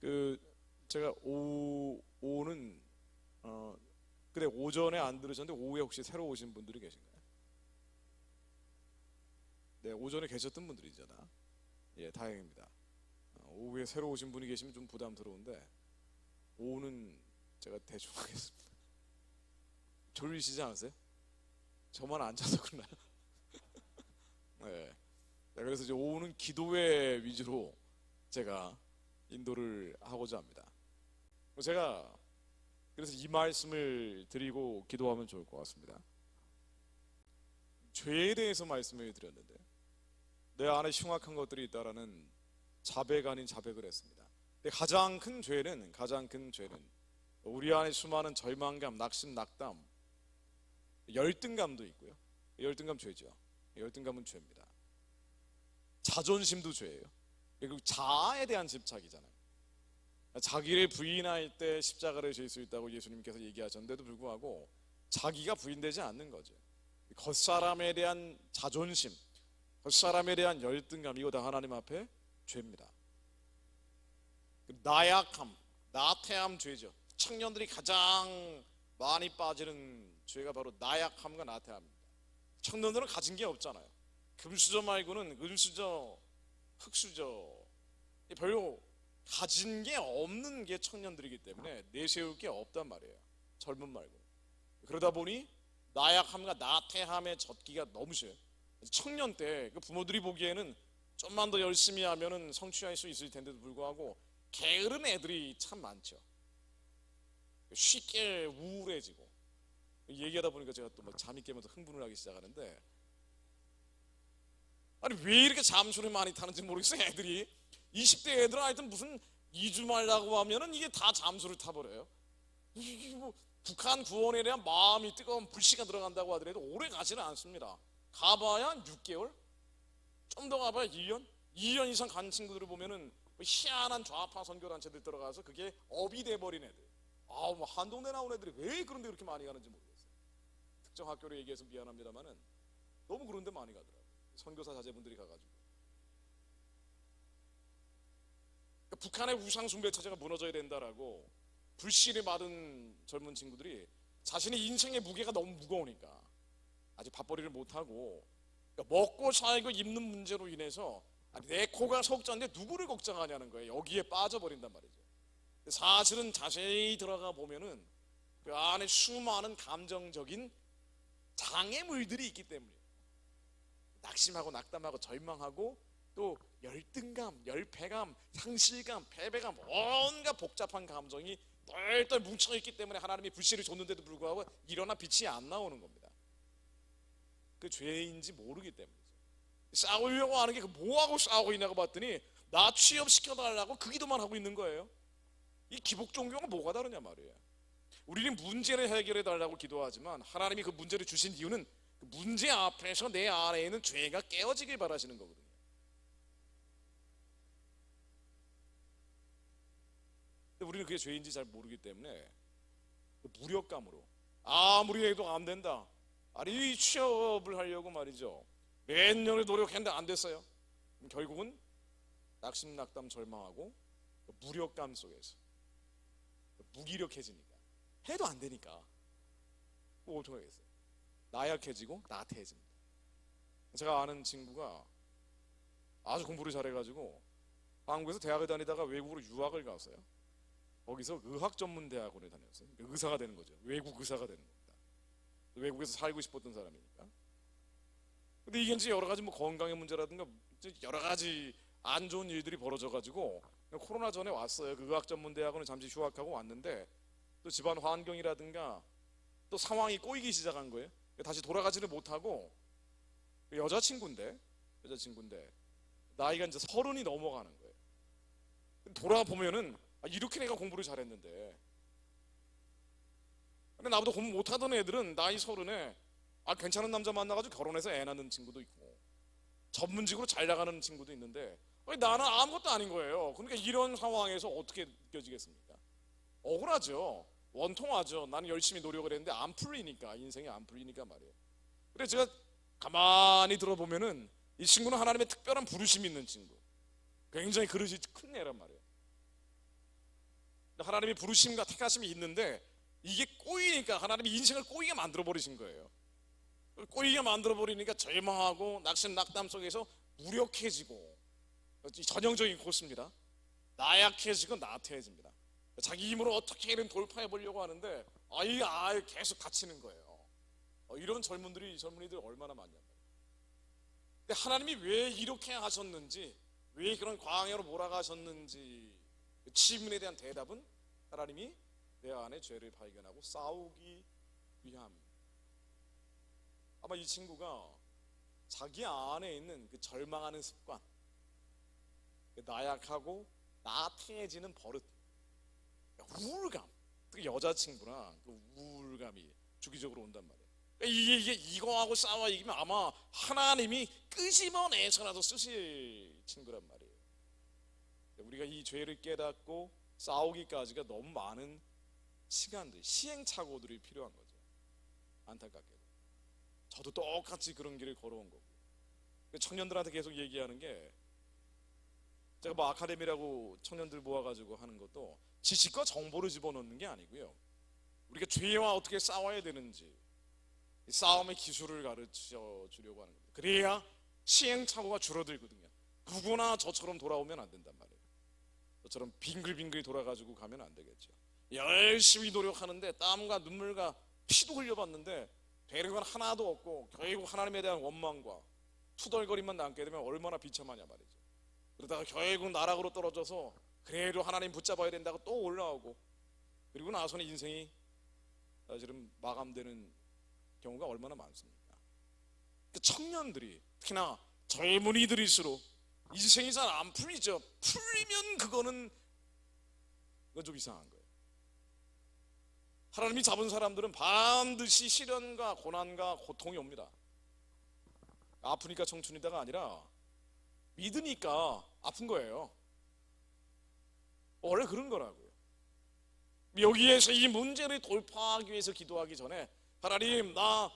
그 제가 오는 그래 오전에 안 들으셨는데 오후에 혹시 새로 오신 분들이 계신가요? 네, 오전에 계셨던 분들이잖아. 예, 다행입니다. 오후에 새로 오신 분이 계시면 좀 부담스러운데 오후는 제가 대충 하겠습니다. 졸리시지 않으세요? 저만 앉아서 그러나요? 네. 자, 그래서 이제 오후는 기도회 위주로 제가 인도를 하고자 합니다. 제가 그래서 이 말씀을 드리고 기도하면 좋을 것 같습니다. 죄에 대해서 말씀을 드렸는데 내 안에 흉악한 것들이 있다라는 자백 아닌 자백을 했습니다. 근데 가장 큰 죄는 우리 안에 수많은 절망감, 낙심, 낙담, 열등감도 있고요. 열등감 죄죠. 열등감은 죄입니다. 자존심도 죄예요. 그리고 자아에 대한 집착이잖아요. 자기를 부인할 때 십자가를 질 수 있다고 예수님께서 얘기하셨는데도 불구하고 자기가 부인되지 않는 거죠. 겉사람에 대한 자존심, 겉사람에 대한 열등감, 이거 다 하나님 앞에 죄입니다. 나약함, 나태함 죄죠. 청년들이 가장 많이 빠지는 죄가 바로 나약함과 나태함입니다. 청년들은 가진 게 없잖아요. 금수저 말고는 은수저, 흙수저, 별로 가진 게 없는 게 청년들이기 때문에 내세울 게 없단 말이에요. 젊은 말고. 그러다 보니 나약함과 나태함의 젖기가 너무 쉬워요. 청년 때 부모들이 보기에는 좀만 더 열심히 하면은 성취할 수 있을 텐데도 불구하고 게으른 애들이 참 많죠. 쉽게 우울해지고 얘기하다 보니까 제가 또 막 잠이 깨면서 흥분을 하기 시작하는데, 아니 왜 이렇게 잠수를 많이 타는지 모르겠어요. 애들이 20대 애들은 하여튼 무슨 2주 말라고 하면은 이게 다 잠수를 타버려요. 이게 뭐 북한 구원에 대한 마음이 뜨거운 불씨가 들어간다고 하더라도 오래 가지는 않습니다. 가봐야 6개월? 좀 더 가봐야 2년 이상 간 친구들을 보면은 희한한 좌파 선교단체들 들어가서 그게 업이 돼버린 애들. 뭐 한동네 나온 애들이 왜 그런데 그렇게 많이 가는지 모르겠어요. 특정 학교로 얘기해서 미안합니다만은 너무 그런데 많이 가더라고요. 선교사 자제분들이 가가지고. 그러니까 북한의 우상 숭배 체제가 무너져야 된다라고 불씨를 받은 젊은 친구들이 자신의 인생의 무게가 너무 무거우니까 아직 밥벌이를 못하고, 그러니까 먹고 살고 입는 문제로 인해서 내 코가 석자인데 누구를 걱정하냐는 거예요. 여기에 빠져버린단 말이죠. 사실은 자세히 들어가 보면은 그 안에 수많은 감정적인 장애물들이 있기 때문이에요. 낙심하고 낙담하고 절망하고 또 열등감, 열패감, 상실감, 패배감, 온갖 복잡한 감정이 똘똘 뭉쳐있기 때문에 하나님이 불씨를 줬는데도 불구하고 일어나 빛이 안 나오는 겁니다. 그 죄인지 모르기 때문이죠. 싸우려고 하는 게 뭐하고 싸우고 있냐고 봤더니 나 취업시켜달라고 그 기도만 하고 있는 거예요. 이 기복 종교가 뭐가 다르냐 말이에요. 우리는 문제를 해결해 달라고 기도하지만 하나님이 그 문제를 주신 이유는 그 문제 앞에서 내 안에 있는 죄가 깨어지길 바라시는 거거든요. 근데 우리는 그게 죄인지 잘 모르기 때문에 그 무력감으로 아무리 해도 안 된다. 아니 이 취업을 하려고 말이죠, 몇 년을 노력했는데 안 됐어요. 결국은 낙심, 낙담, 절망하고 무력감 속에서 무기력해지니까 해도 안 되니까 뭐 어떻게 하겠어요? 나약해지고 나태해집니다. 제가 아는 친구가 아주 공부를 잘해가지고 한국에서 대학을 다니다가 외국으로 유학을 갔어요. 거기서 의학전문대학원에 다녔어요. 의사가 되는 거죠. 외국 의사가 되는 겁니다. 외국에서 살고 싶었던 사람이니까. 근데 이게 이제 여러 가지 뭐 건강의 문제라든가 여러 가지 안 좋은 일들이 벌어져가지고 코로나 전에 왔어요. 그 의학전문대학원을 잠시 휴학하고 왔는데 또 집안 환경이라든가 또 상황이 꼬이기 시작한 거예요. 다시 돌아가지를 못하고 여자친구인데 나이가 이제 30이 넘어가는 거예요. 돌아보면은 이렇게 내가 공부를 잘했는데, 근데 나보다 공부 못하던 애들은 나이 30에 괜찮은 남자 만나가지고 결혼해서 애 낳는 친구도 있고 전문직으로 잘 나가는 친구도 있는데 나는 아무것도 아닌 거예요. 그러니까 이런 상황에서 어떻게 느껴지겠습니까? 억울하죠. 원통하죠. 나는 열심히 노력을 했는데 안 풀리니까, 인생이 안 풀리니까 말이에요. 그래서 제가 가만히 들어보면은 이 친구는 하나님의 특별한 부르심이 있는 친구, 굉장히 그릇이 큰 애란 말이에요. 하나님의 부르심과 택하심이 있는데 이게 꼬이니까 하나님이 인생을 꼬이게 만들어 버리신 거예요. 꼬이게 만들어 버리니까 절망하고 낙심 낙담 속에서 무력해지고, 전형적인 코스입니다. 나약해지고 나태해집니다. 자기 힘으로 어떻게든 돌파해 보려고 하는데 이게 계속 갇히는 거예요. 이런 젊은이들 얼마나 많냐. 근데 하나님이 왜 이렇게 하셨는지, 왜 그런 광야로 몰아가셨는지, 그 질문에 대한 대답은 하나님이 내 안에 죄를 발견하고 싸우기 위함. 아마 이 친구가 자기 안에 있는 그 절망하는 습관, 그 나약하고 나태해지는 버릇, 우울감, 특히 여자친구랑 그 우울감이 주기적으로 온단 말이에요. 이게 이거하고 싸워 이기면 아마 하나님이 끄집어내서라도 쓰실 친구란 말이에요. 우리가 이 죄를 깨닫고 싸우기까지가 너무 많은 시간들, 시행착오들이 필요한 거죠. 안타깝게도 저도 똑같이 그런 길을 걸어온 거고, 청년들한테 계속 얘기하는 게, 제가 뭐 아카데미라고 청년들 모아가지고 하는 것도 지식과 정보를 집어넣는 게 아니고요, 우리가 죄와 어떻게 싸워야 되는지 싸움의 기술을 가르쳐 주려고 하는 겁니다. 그래야 시행착오가 줄어들거든요. 누구나 저처럼 돌아오면 안 된단 말이에요. 저처럼 빙글빙글 돌아가지고 가면 안 되겠죠. 열심히 노력하는데 땀과 눈물과 피도 흘려봤는데 되는 건 하나도 없고 결국 하나님에 대한 원망과 투덜거림만 남게 되면 얼마나 비참하냐 말이죠. 그러다가 결국 나락으로 떨어져서 그래도 하나님 붙잡아야 된다고 또 올라오고, 그리고 나서는 인생이 사실은 마감되는 경우가 얼마나 많습니까? 청년들이, 특히나 젊은이들일수록 인생이 잘 안 풀리죠. 풀리면 그건 좀 이상한 거예요. 하나님이 잡은 사람들은 반드시 시련과 고난과 고통이 옵니다. 아프니까 청춘이다가 아니라 믿으니까 아픈 거예요. 원래 그런 거라고요. 여기에서 이 문제를 돌파하기 위해서 기도하기 전에, 하나님 나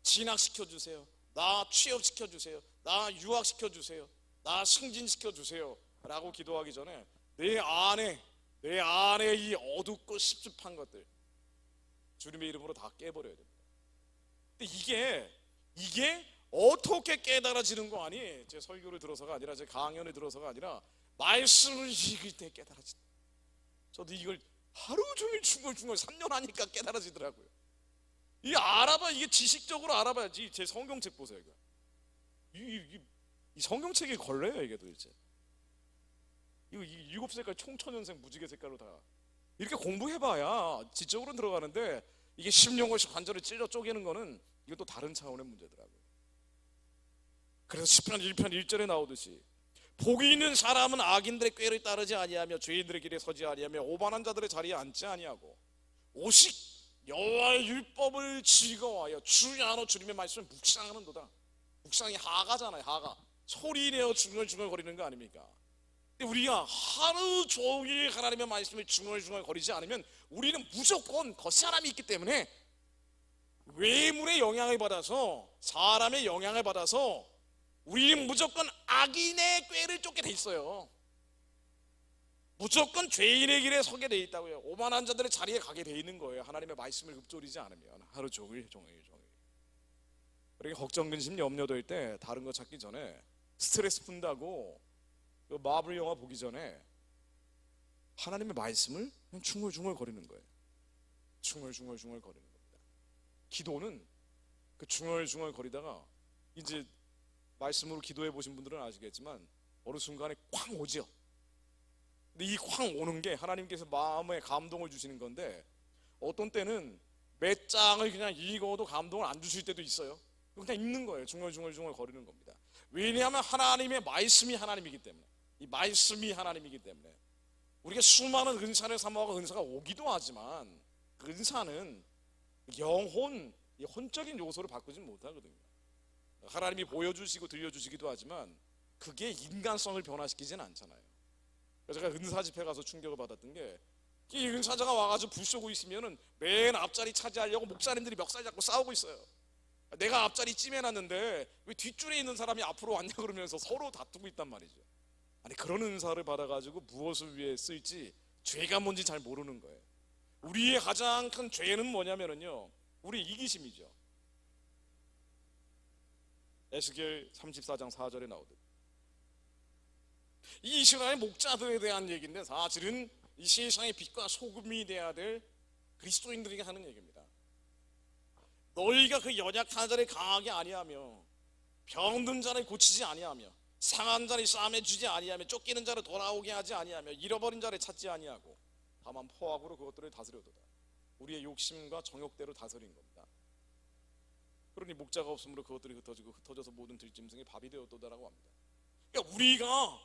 진학시켜주세요, 나 취업시켜주세요, 나 유학시켜주세요, 나 승진시켜주세요 라고 기도하기 전에 내 안에 이 어둡고 습습한 것들 주님의 이름으로 다 깨버려야 됩니다. 근데 이게 어떻게 깨달아지는 거 아니? 제 설교를 들어서가 아니라, 제 강연을 들어서가 아니라 말씀을 읽을 때 깨달아진다. 저도 이걸 하루 종일 중얼중얼 3년 하니까 깨달아지더라고요. 이게 이게 지식적으로 알아봐야지. 제 성경책 보세요. 이 성경책이 걸려요 이게 도대체. 이거 7색깔 총천연색 무지개 색깔로 다 이렇게 공부해봐야 지적으로 들어가는데, 이게 심령없이 관절을 찔러 쪼개는 거는 이건 또 다른 차원의 문제더라고요. 그래서 시편 1편 1절에 나오듯이, 복이 있는 사람은 악인들의 꾀를 따르지 아니하며 죄인들의 길에 서지 아니하며 오만한 자들의 자리에 앉지 아니하고 오직 여호와의 율법을 즐거워하여 주 안에 주님의 말씀을 묵상하는도다. 묵상이 하가잖아요. 하가 소리내어 중얼중얼 거리는 거 아닙니까? 근데 우리가 하루 종일 하나님의 말씀을 중얼중얼 거리지 않으면 우리는 무조건 겉사람이 있기 때문에 외물의 영향을 받아서, 사람의 영향을 받아서 우리는 무조건 악인의 꾀를 쫓게 돼 있어요. 무조건 죄인의 길에 서게 돼 있다고요. 오만한 자들의 자리에 가게 돼 있는 거예요. 하나님의 말씀을 읊조리지 않으면 하루 종일. 그러니까 걱정, 근심, 염려될 때 다른 거 찾기 전에, 스트레스 푼다고 그 마블 영화 보기 전에 하나님의 말씀을 그냥 중얼중얼 거리는 거예요. 중얼중얼 거리는 겁니다. 기도는 그 중얼중얼 거리다가 이제 말씀으로 기도해 보신 분들은 아시겠지만 어느 순간에 쾅 오죠. 근데 이 쾅 오는 게 하나님께서 마음에 감동을 주시는 건데, 어떤 때는 몇 장을 그냥 읽어도 감동을 안 주실 때도 있어요. 그냥 읽는 거예요. 중얼중얼 거리는 겁니다. 왜냐하면 하나님의 말씀이 하나님이기 때문에, 이 말씀이 하나님이기 때문에 우리가 수많은 은사를 삼아가 은사가 오기도 하지만, 그 은사는 영혼, 이 혼적인 요소를 바꾸진 못하거든요. 하나님이 보여주시고 들려주시기도 하지만 그게 인간성을 변화시키진 않잖아요. 그래서 제가 은사 집회 가서 충격을 받았던 게, 이 은사자가 와가지고 불 쏘고 있으면은 맨 앞자리 차지하려고 목사님들이 멱살 잡고 싸우고 있어요. 내가 앞자리 찜해놨는데 왜 뒷줄에 있는 사람이 앞으로 왔냐 그러면서 서로 다투고 있단 말이죠. 아니, 그런 은사를 받아가지고 무엇을 위해 쓸지 죄가 뭔지 잘 모르는 거예요. 우리의 가장 큰 죄는 뭐냐면요, 우리 이기심이죠. 에스겔 34장 4절에 나오듯 이 이스라엘 목자들에 대한 얘기인데, 사실은 이 세상의 빛과 소금이 돼야 될 그리스도인들에게 하는 얘기입니다. 너희가 그 연약한 자를 강하게 아니하며 병든 자를 고치지 아니하며 상한 자를 싸매 주지 아니하며 쫓기는 자를 돌아오게 하지 아니하며 잃어버린 자를 찾지 아니하고 다만 포악으로 그것들을 다스려도다. 우리의 욕심과 정욕대로 다스린 겁니다. 그러니 목자가 없으므로 그것들이 흩어져서 모든 들짐승이 밥이 되었도다라고 합니다. 그러니까 우리가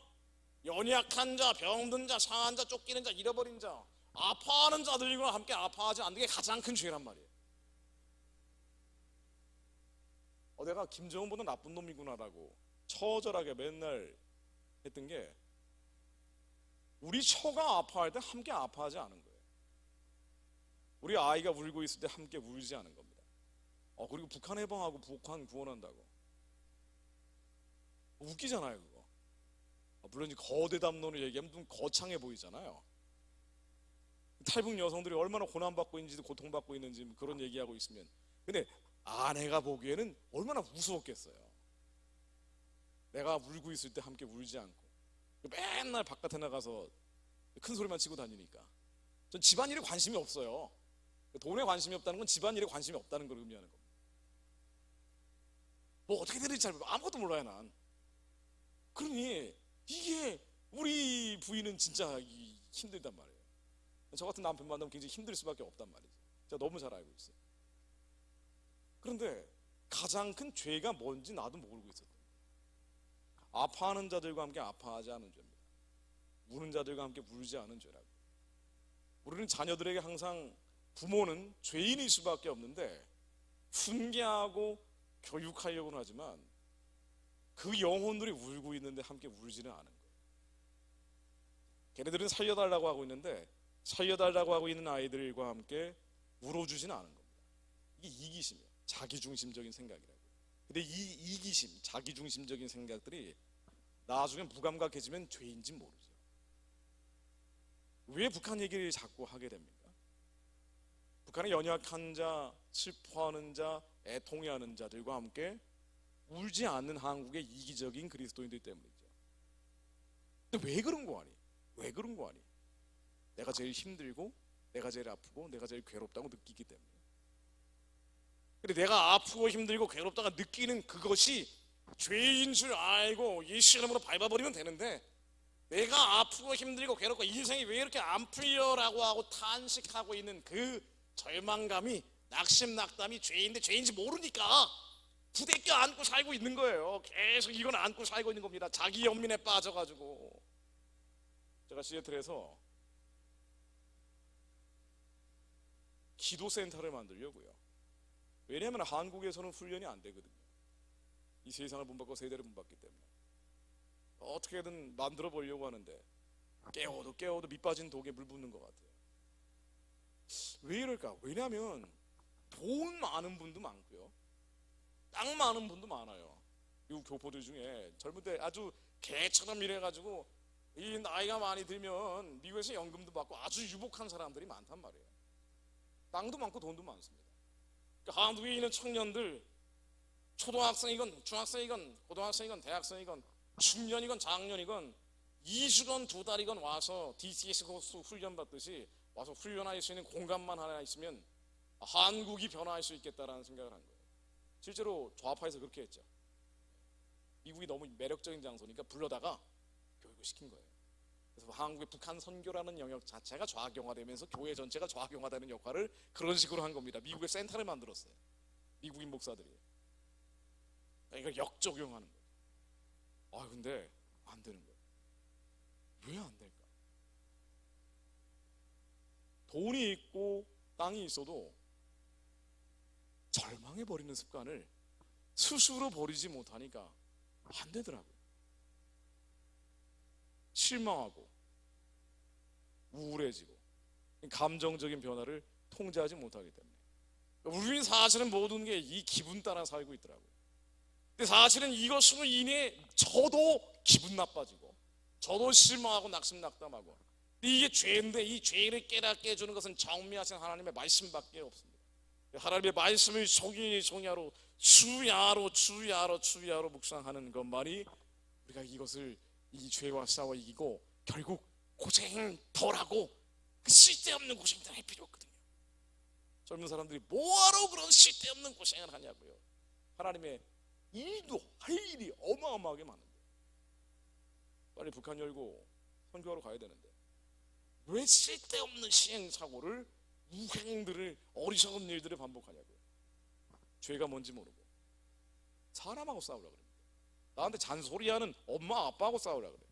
연약한 자, 병든 자, 상한 자, 쫓기는 자, 잃어버린 자, 아파하는 자들과 함께 아파하지 않는 게 가장 큰 죄란 말이에요. 내가 김정은보다 나쁜 놈이구나라고 처절하게 맨날 했던 게, 우리 처가 아파할 때 함께 아파하지 않은 거예요. 우리 아이가 울고 있을 때 함께 울지 않은 겁니다. 그리고 북한 해방하고 북한 구원한다고 웃기잖아요, 그거. 물론 거대 담론을 얘기하면 좀 거창해 보이잖아요. 탈북 여성들이 얼마나 고난받고 있는지, 고통받고 있는지 그런 얘기하고 있으면, 근데 아내가 보기에는 얼마나 무서웠겠어요. 내가 울고 있을 때 함께 울지 않고 맨날 바깥에 나가서 큰 소리만 치고 다니니까. 전 집안일에 관심이 없어요. 돈에 관심이 없다는 건 집안일에 관심이 없다는 걸 의미하는 겁니다. 뭐 어떻게 되는지 잘 아무것도 몰라요, 난. 그러니 이게 우리 부인은 진짜 힘들단 말이에요. 저 같은 남편 만나면 굉장히 힘들 수밖에 없단 말이죠. 제가 너무 잘 알고 있어요. 그런데 가장 큰 죄가 뭔지 나도 모르고 있었던 거예요. 아파하는 자들과 함께 아파하지 않은 죄입니다. 우는 자들과 함께 울지 않은 죄라고. 우리는 자녀들에게 항상, 부모는 죄인일 수밖에 없는데 훈계하고 교육하려고는 하지만 그 영혼들이 울고 있는데 함께 울지는 않은 거예요. 걔네들은 살려달라고 하고 있는데 살려달라고 하고 있는 아이들과 함께 울어주지는 않은 겁니다. 이게 이기심이에요. 자기중심적인 생각이라고. 근데 이 이기심, 자기중심적인 생각들이 나중에 무감각해지면 죄인지 모르죠. 왜 북한 얘기를 자꾸 하게 됩니까? 북한의 연약한 자, 슬퍼하는 자, 애통해하는 자들과 함께 울지 않는 한국의 이기적인 그리스도인들 때문이죠. 근데 왜 그런 거 아니? 왜 그런 거 아니? 내가 제일 힘들고 내가 제일 아프고 내가 제일 괴롭다고 느끼기 때문에. 근데 내가 아프고 힘들고 괴롭다가 느끼는 그것이 죄인 줄 알고 예수 이름으로 밟아버리면 되는데, 내가 아프고 힘들고 괴롭고 인생이 왜 이렇게 안 풀려라고 하고 탄식하고 있는 그 절망감이, 낙심낙담이 죄인데 죄인지 모르니까 부대껴 안고 살고 있는 거예요. 계속 이건 안고 살고 있는 겁니다. 자기 연민에 빠져가지고. 제가 시애틀에서 기도센터를 만들려고요. 왜냐하면 한국에서는 훈련이 안 되거든요. 이 세상을 본받고 세대를 본받기 때문에 어떻게든 만들어 보려고 하는데 깨워도 밑 빠진 독에 물 붓는 것 같아요. 왜 이럴까? 왜냐하면 돈 많은 분도 많고요, 땅 많은 분도 많아요. 미국 교포들 중에 젊을 때 아주 개처럼 일해가지고 이 나이가 많이 들면 미국에서 연금도 받고 아주 유복한 사람들이 많단 말이에요. 땅도 많고 돈도 많습니다. 그러니까 한국에 있는 청년들, 초등학생이건 중학생이건 고등학생이건 대학생이건 중년이건 장년이건 2주건 2달이건 와서 DCS 코스 훈련 받듯이 와서 훈련할 수 있는 공간만 하나 있으면 한국이 변화할 수 있겠다라는 생각을 한 거예요. 실제로 좌파에서 그렇게 했죠. 미국이 너무 매력적인 장소니까 불러다가 교육을 시킨 거예요. 그래서 한국의 북한 선교라는 영역 자체가 좌경화되면서 교회 전체가 좌경화되는 역할을 그런 식으로 한 겁니다. 미국의 센터를 만들었어요. 미국인 목사들이. 이걸 역적용하는 거예요. 근데 안 되는 거예요. 왜 안 될까? 돈이 있고 땅이 있어도 절망해버리는 습관을 스스로 버리지 못하니까 안 되더라고요. 실망하고 우울해지고 감정적인 변화를 통제하지 못하기 때문에 우리는 사실은 모든 게 이 기분 따라 살고 있더라고요. 근데 사실은 이것으로 인해 저도 기분 나빠지고 저도 실망하고 낙심낙담하고, 이게 죄인데 이 죄를 깨닫게 해주는 것은 정미하신 하나님의 말씀밖에 없습니다. 하나님의 말씀을 송이송이하로 주야로 묵상하는 것만이 우리가 이것을, 이 죄와 싸워 이기고 결국 고생 덜하고 그 쓸데없는 고생들 할 필요 없거든요. 젊은 사람들이 뭐하러 그런 쓸데없는 고생을 하냐고요. 하나님의 일도 할 일이 어마어마하게 많은데 빨리 북한 열고 선교하러 가야 되는데 왜 쓸데없는 시행착오를, 우행들을, 어리석은 일들을 반복하냐고요. 죄가 뭔지 모르고 사람하고 싸우려고 그럽니다. 나한테 잔소리하는 엄마 아빠하고 싸우려고 그래요.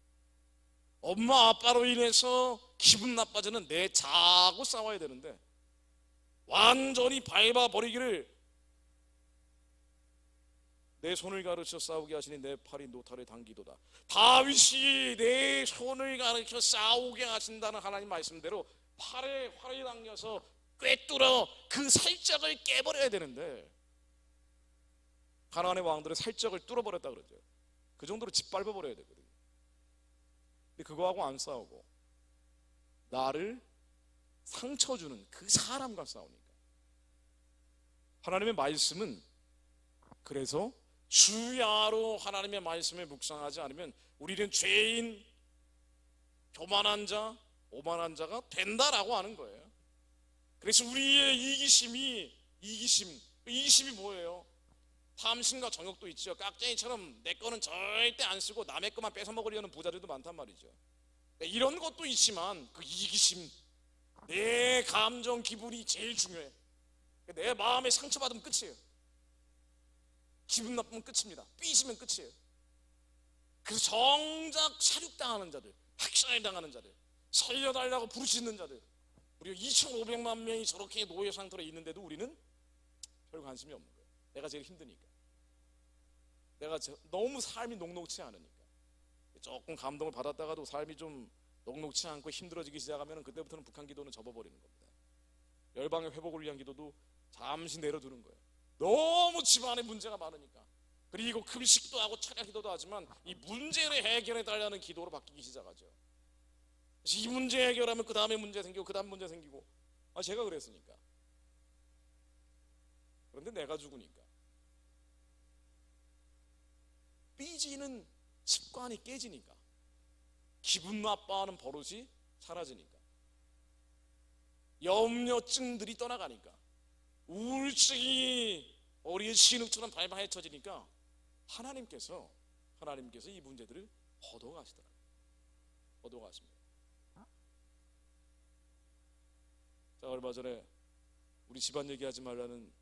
엄마 아빠로 인해서 기분 나빠지는 내 자하고 싸워야 되는데 완전히 밟아버리기를, 내 손을 가르쳐 싸우게 하시니 내 팔이 노타를 당기도다. 다윗이 내 손을 가르쳐 싸우게 하신다는 하나님 말씀대로 팔에 활을 당겨서 꿰뚫어 그 살짝을 깨버려야 되는데 가나안의 왕들의 살짝을 뚫어버렸다 그러죠. 그 정도로 짓밟아버려야 되거든요. 근데 그거하고 안 싸우고 나를 상처 주는 그 사람과 싸우니까. 하나님의 말씀은, 그래서 주야로 하나님의 말씀을 묵상하지 않으면 우리는 죄인, 교만한 자, 오만한 자가 된다라고 하는 거예요. 그래서 우리의 이기심이 뭐예요? 탐심과 정욕도 있죠. 깍쟁이처럼 내 거는 절대 안 쓰고 남의 것만 뺏어 먹으려는 부자들도 많단 말이죠. 이런 것도 있지만 그 이기심, 내 감정 기분이 제일 중요해. 내 마음에 상처받으면 끝이에요. 기분 나쁘면 끝입니다. 삐지면 끝이에요. 그래서 정작 사륙당하는 자들, 학살당하는 자들, 살려달라고 부르짖는 자들, 우리가 2,500만 명이 저렇게 노예 상태로 있는데도 우리는 별 관심이 없는 거예요. 내가 제일 힘드니까, 내가 너무 삶이 녹록치 않으니까. 조금 감동을 받았다가도 삶이 좀 녹록치 않고 힘들어지기 시작하면 그때부터는 북한 기도는 접어버리는 겁니다. 열방의 회복을 위한 기도도 잠시 내려두는 거예요. 너무 집안에 문제가 많으니까. 그리고 금식도 하고 찬양 기도도 하지만 이 문제를 해결해 달라는 기도로 바뀌기 시작하죠. 이 문제 해결하면 그 다음에 문제 생기고 그 다음 문제 생기고. 제가 그랬으니까. 그런데 내가 죽으니까 삐지는 습관이 깨지니까, 기분 나빠하는 버릇이 사라지니까, 염려증들이 떠나가니까, 우울증이 어린 신흙처럼 발발 헤쳐지니까 하나님께서 이 문제들을 걷어가시더라고요. 걷어가십니다. 자, 얼마 전에 우리 집안 얘기하지 말라는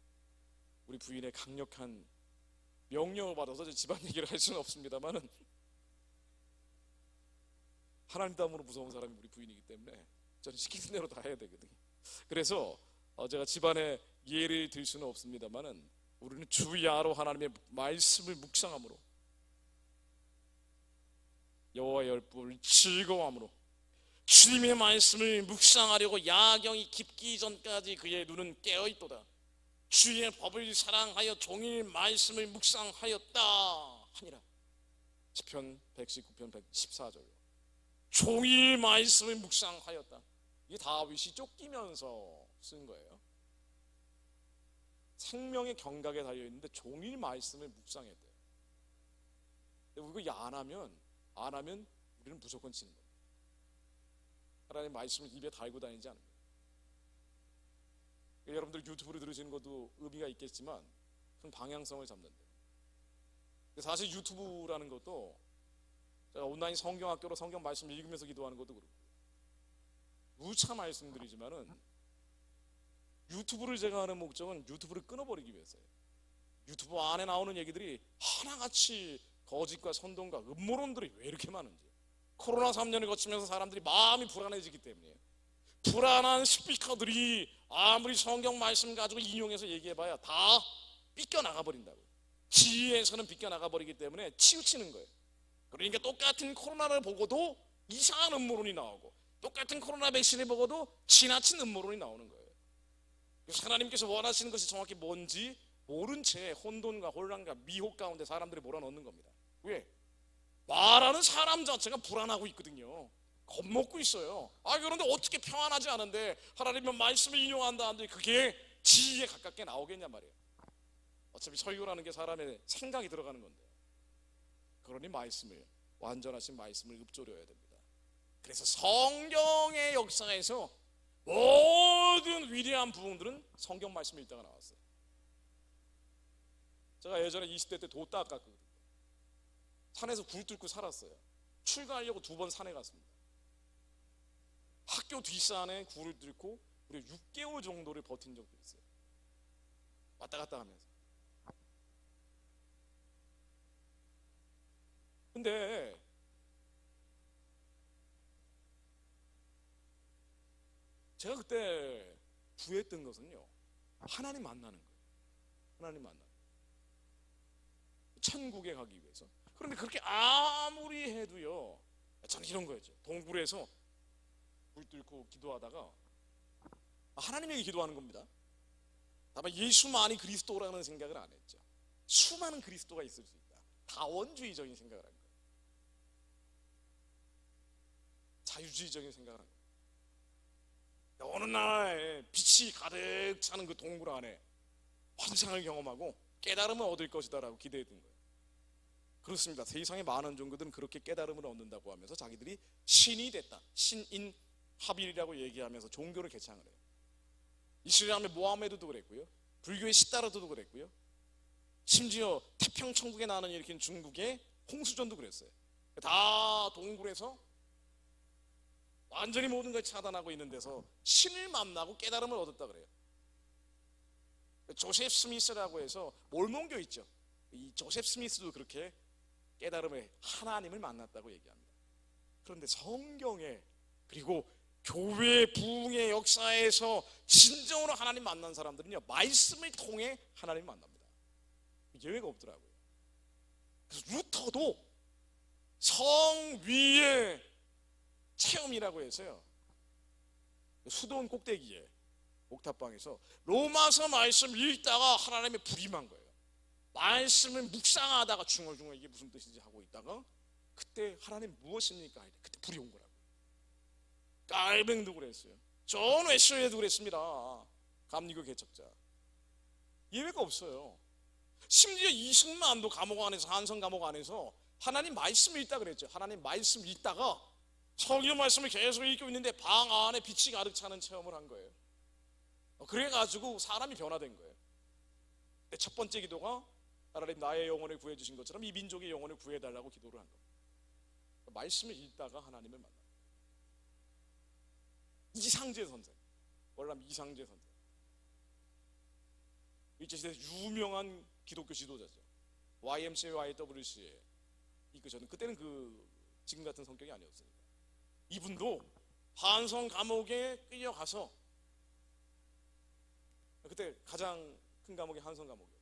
우리 부인의 강력한 명령을 받아서 집안 얘기를 할 수는 없습니다만은, 하나님 다음으로 무서운 사람이 우리 부인이기 때문에 저는 시키는 대로 다 해야 되거든요. 그래서 제가 집안에 예를 들 수는 없습니다만은 우리는 주야로 하나님의 말씀을 묵상함으로, 여호와의 율법을 즐거워함으로, 주님의 말씀을 묵상하려고 야경이 깊기 전까지 그의 눈은 깨어있도다. 주의 법을 사랑하여 종일 말씀을 묵상하였다 하니라. 시편 119편 114절. 종일 말씀을 묵상하였다. 이게 다윗이 쫓기면서 쓴 거예요. 생명의 경각에 달려있는데 종일 말씀을 묵상했대요. 근데 이거 안 하면 우리는 무조건 지는 거예요. 하나님의 말씀을 입에 달고 다니지 않으면. 여러분들 유튜브를 들으시는 것도 의미가 있겠지만 큰 방향성을 잡는데, 사실 유튜브라는 것도, 제가 온라인 성경학교로 성경 말씀 읽으면서 기도하는 것도 그렇고, 누차 말씀드리지만은 유튜브를 제가 하는 목적은 유튜브를 끊어버리기 위해서예요. 유튜브 안에 나오는 얘기들이 하나같이 거짓과 선동과 음모론들이 왜 이렇게 많은지, 코로나 3년을 거치면서 사람들이 마음이 불안해지기 때문에, 불안한 스피커들이 아무리 성경 말씀 가지고 인용해서 얘기해봐야 다 삐껴나가 버린다고. 지혜에서는 삐껴나가 버리기 때문에 치우치는 거예요. 그러니까 똑같은 코로나를 보고도 이상한 음모론이 나오고, 똑같은 코로나 백신을 보고도 지나친 음모론이 나오는 거예요. 하나님께서 원하시는 것이 정확히 뭔지 모른 채 혼돈과 혼란과 미혹 가운데 사람들이 몰아넣는 겁니다. 왜? 말하는 사람 자체가 불안하고 있거든요. 겁먹고 있어요. 그런데 어떻게 평안하지 않은데 하나님의 말씀을 인용한다 하는데 그게 지혜에 가깝게 나오겠냐 말이에요. 어차피 설교라는 게 사람의 생각이 들어가는 건데, 그러니 말씀을, 완전하신 말씀을 읊조려야 됩니다. 그래서 성경의 역사에서 모든 위대한 부흥들은 성경 말씀 읽다가 나왔어요. 제가 예전에 20대 때 도 닦았거든요. 산에서 굴 뚫고 살았어요. 출가하려고 2번 산에 갔습니다. 학교 뒷산에 굴을 뚫고 우리 6개월 정도를 버틴 적도 있어요. 왔다 갔다 하면서. 근데 제가 그때 구했던 것은요, 하나님 만나는 거예요. 하나님 만나는 거예요. 천국에 가기 위해서. 그런데 그렇게 아무리 해도요, 저는 이런 거였죠. 동굴에서 물 뚫고 기도하다가 하나님에게 기도하는 겁니다. 다만 예수만이 그리스도라는 생각을 안 했죠. 수많은 그리스도가 있을 수 있다. 다원주의적인 생각을 한 거예요. 자유주의적인 생각을 한 거예요. 어느 날 빛이 가득 차는 그 동굴 안에 환상을 경험하고 깨달음을 얻을 것이다라고 기대했던 거예요. 그렇습니다. 세상의 많은 종교들은 그렇게 깨달음을 얻는다고 하면서 자기들이 신이 됐다, 신인 하빌이라고 얘기하면서 종교를 개창을 해요. 이슬람의 모하메드도 그랬고요, 불교의 시다르트도 그랬고요, 심지어 태평천국에 나는 일으킨 중국의 홍수전도 그랬어요. 다 동굴에서 완전히 모든 걸 차단하고 있는 데서 신을 만나고 깨달음을 얻었다 그래요. 조셉 스미스라고 해서 몰몬교 있죠. 이 조셉 스미스도 그렇게 깨달음의 하나님을 만났다고 얘기합니다. 그런데 성경에, 그리고 교회 부흥의 역사에서 진정으로 하나님 만난 사람들은요, 말씀을 통해 하나님 만납니다. 예외가 없더라고요. 그래서 루터도 성 위의 체험이라고 해서요, 수도원 꼭대기에 옥탑방에서 로마서 말씀 읽다가 하나님의 불이 임한 거예요. 말씀을 묵상하다가 중얼중얼 이게 무슨 뜻인지 하고 있다가 그때 하나님 무엇입니까? 그때 불이 온 거라고요. 깔뱅도 그랬어요. 존 웨슬리도 그랬습니다. 감리교 개척자. 예외가 없어요. 심지어 이승만도 감옥 안에서, 한성 감옥 안에서 하나님 말씀 읽다 그랬죠. 하나님 말씀 읽다가 성경 말씀을 계속 읽고 있는데 방 안에 빛이 가득 차는 체험을 한 거예요. 그래가지고 사람이 변화된 거예요. 첫 번째 기도가 하나님 나의 영혼을 구해주신 것처럼 이 민족의 영혼을 구해달라고 기도를 한 겁니다. 말씀을 읽다가 하나님을 만나. 이상재 선생, 월남 이상재 선생, 일제시대 유명한 기독교 지도자죠. YMCA, YWCA 이끄셨는, 그때는 지금 같은 성격이 아니었으니까. 이분도 한성 감옥에 끌려가서, 그때 가장 큰 감옥이 한성 감옥이에요.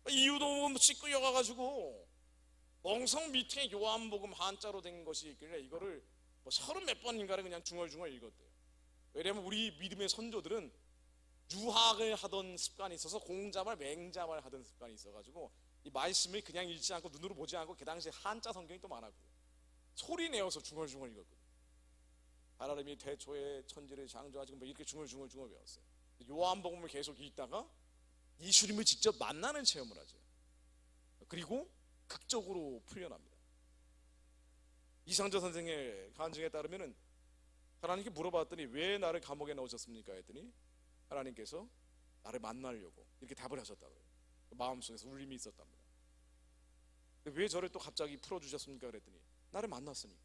이유도 없이 끌려가가지고 멍성 밑에 요한복음 한자로 된 것이 있길래 이거를 30몇 번인가를 그냥 중얼중얼 읽었대요. 왜냐면 우리 믿음의 선조들은 유학을 하던 습관이 있어서 공자말, 맹자말 하던 습관이 있어가지고 이 말씀을 그냥 읽지 않고 눈으로 보지 않고, 그 당시에 한자 성경이 또 많았고요, 소리 내어서 중얼중얼 읽었거든요. 하나님이 태초에 천지를 창조하시고 뭐 이렇게 중얼중얼 외웠어요. 요한복음을 계속 읽다가 예수님을 직접 만나는 체험을 하죠. 그리고 극적으로 풀려납니다. 이상재 선생의 간증에 따르면은 하나님께 물어봤더니 왜 나를 감옥에 넣으셨습니까? 했더니 하나님께서 나를 만나려고 이렇게 답을 하셨다고요. 마음속에서 울림이 있었답니다. 왜 저를 또 갑자기 풀어주셨습니까? 그랬더니 나를 만났으니까.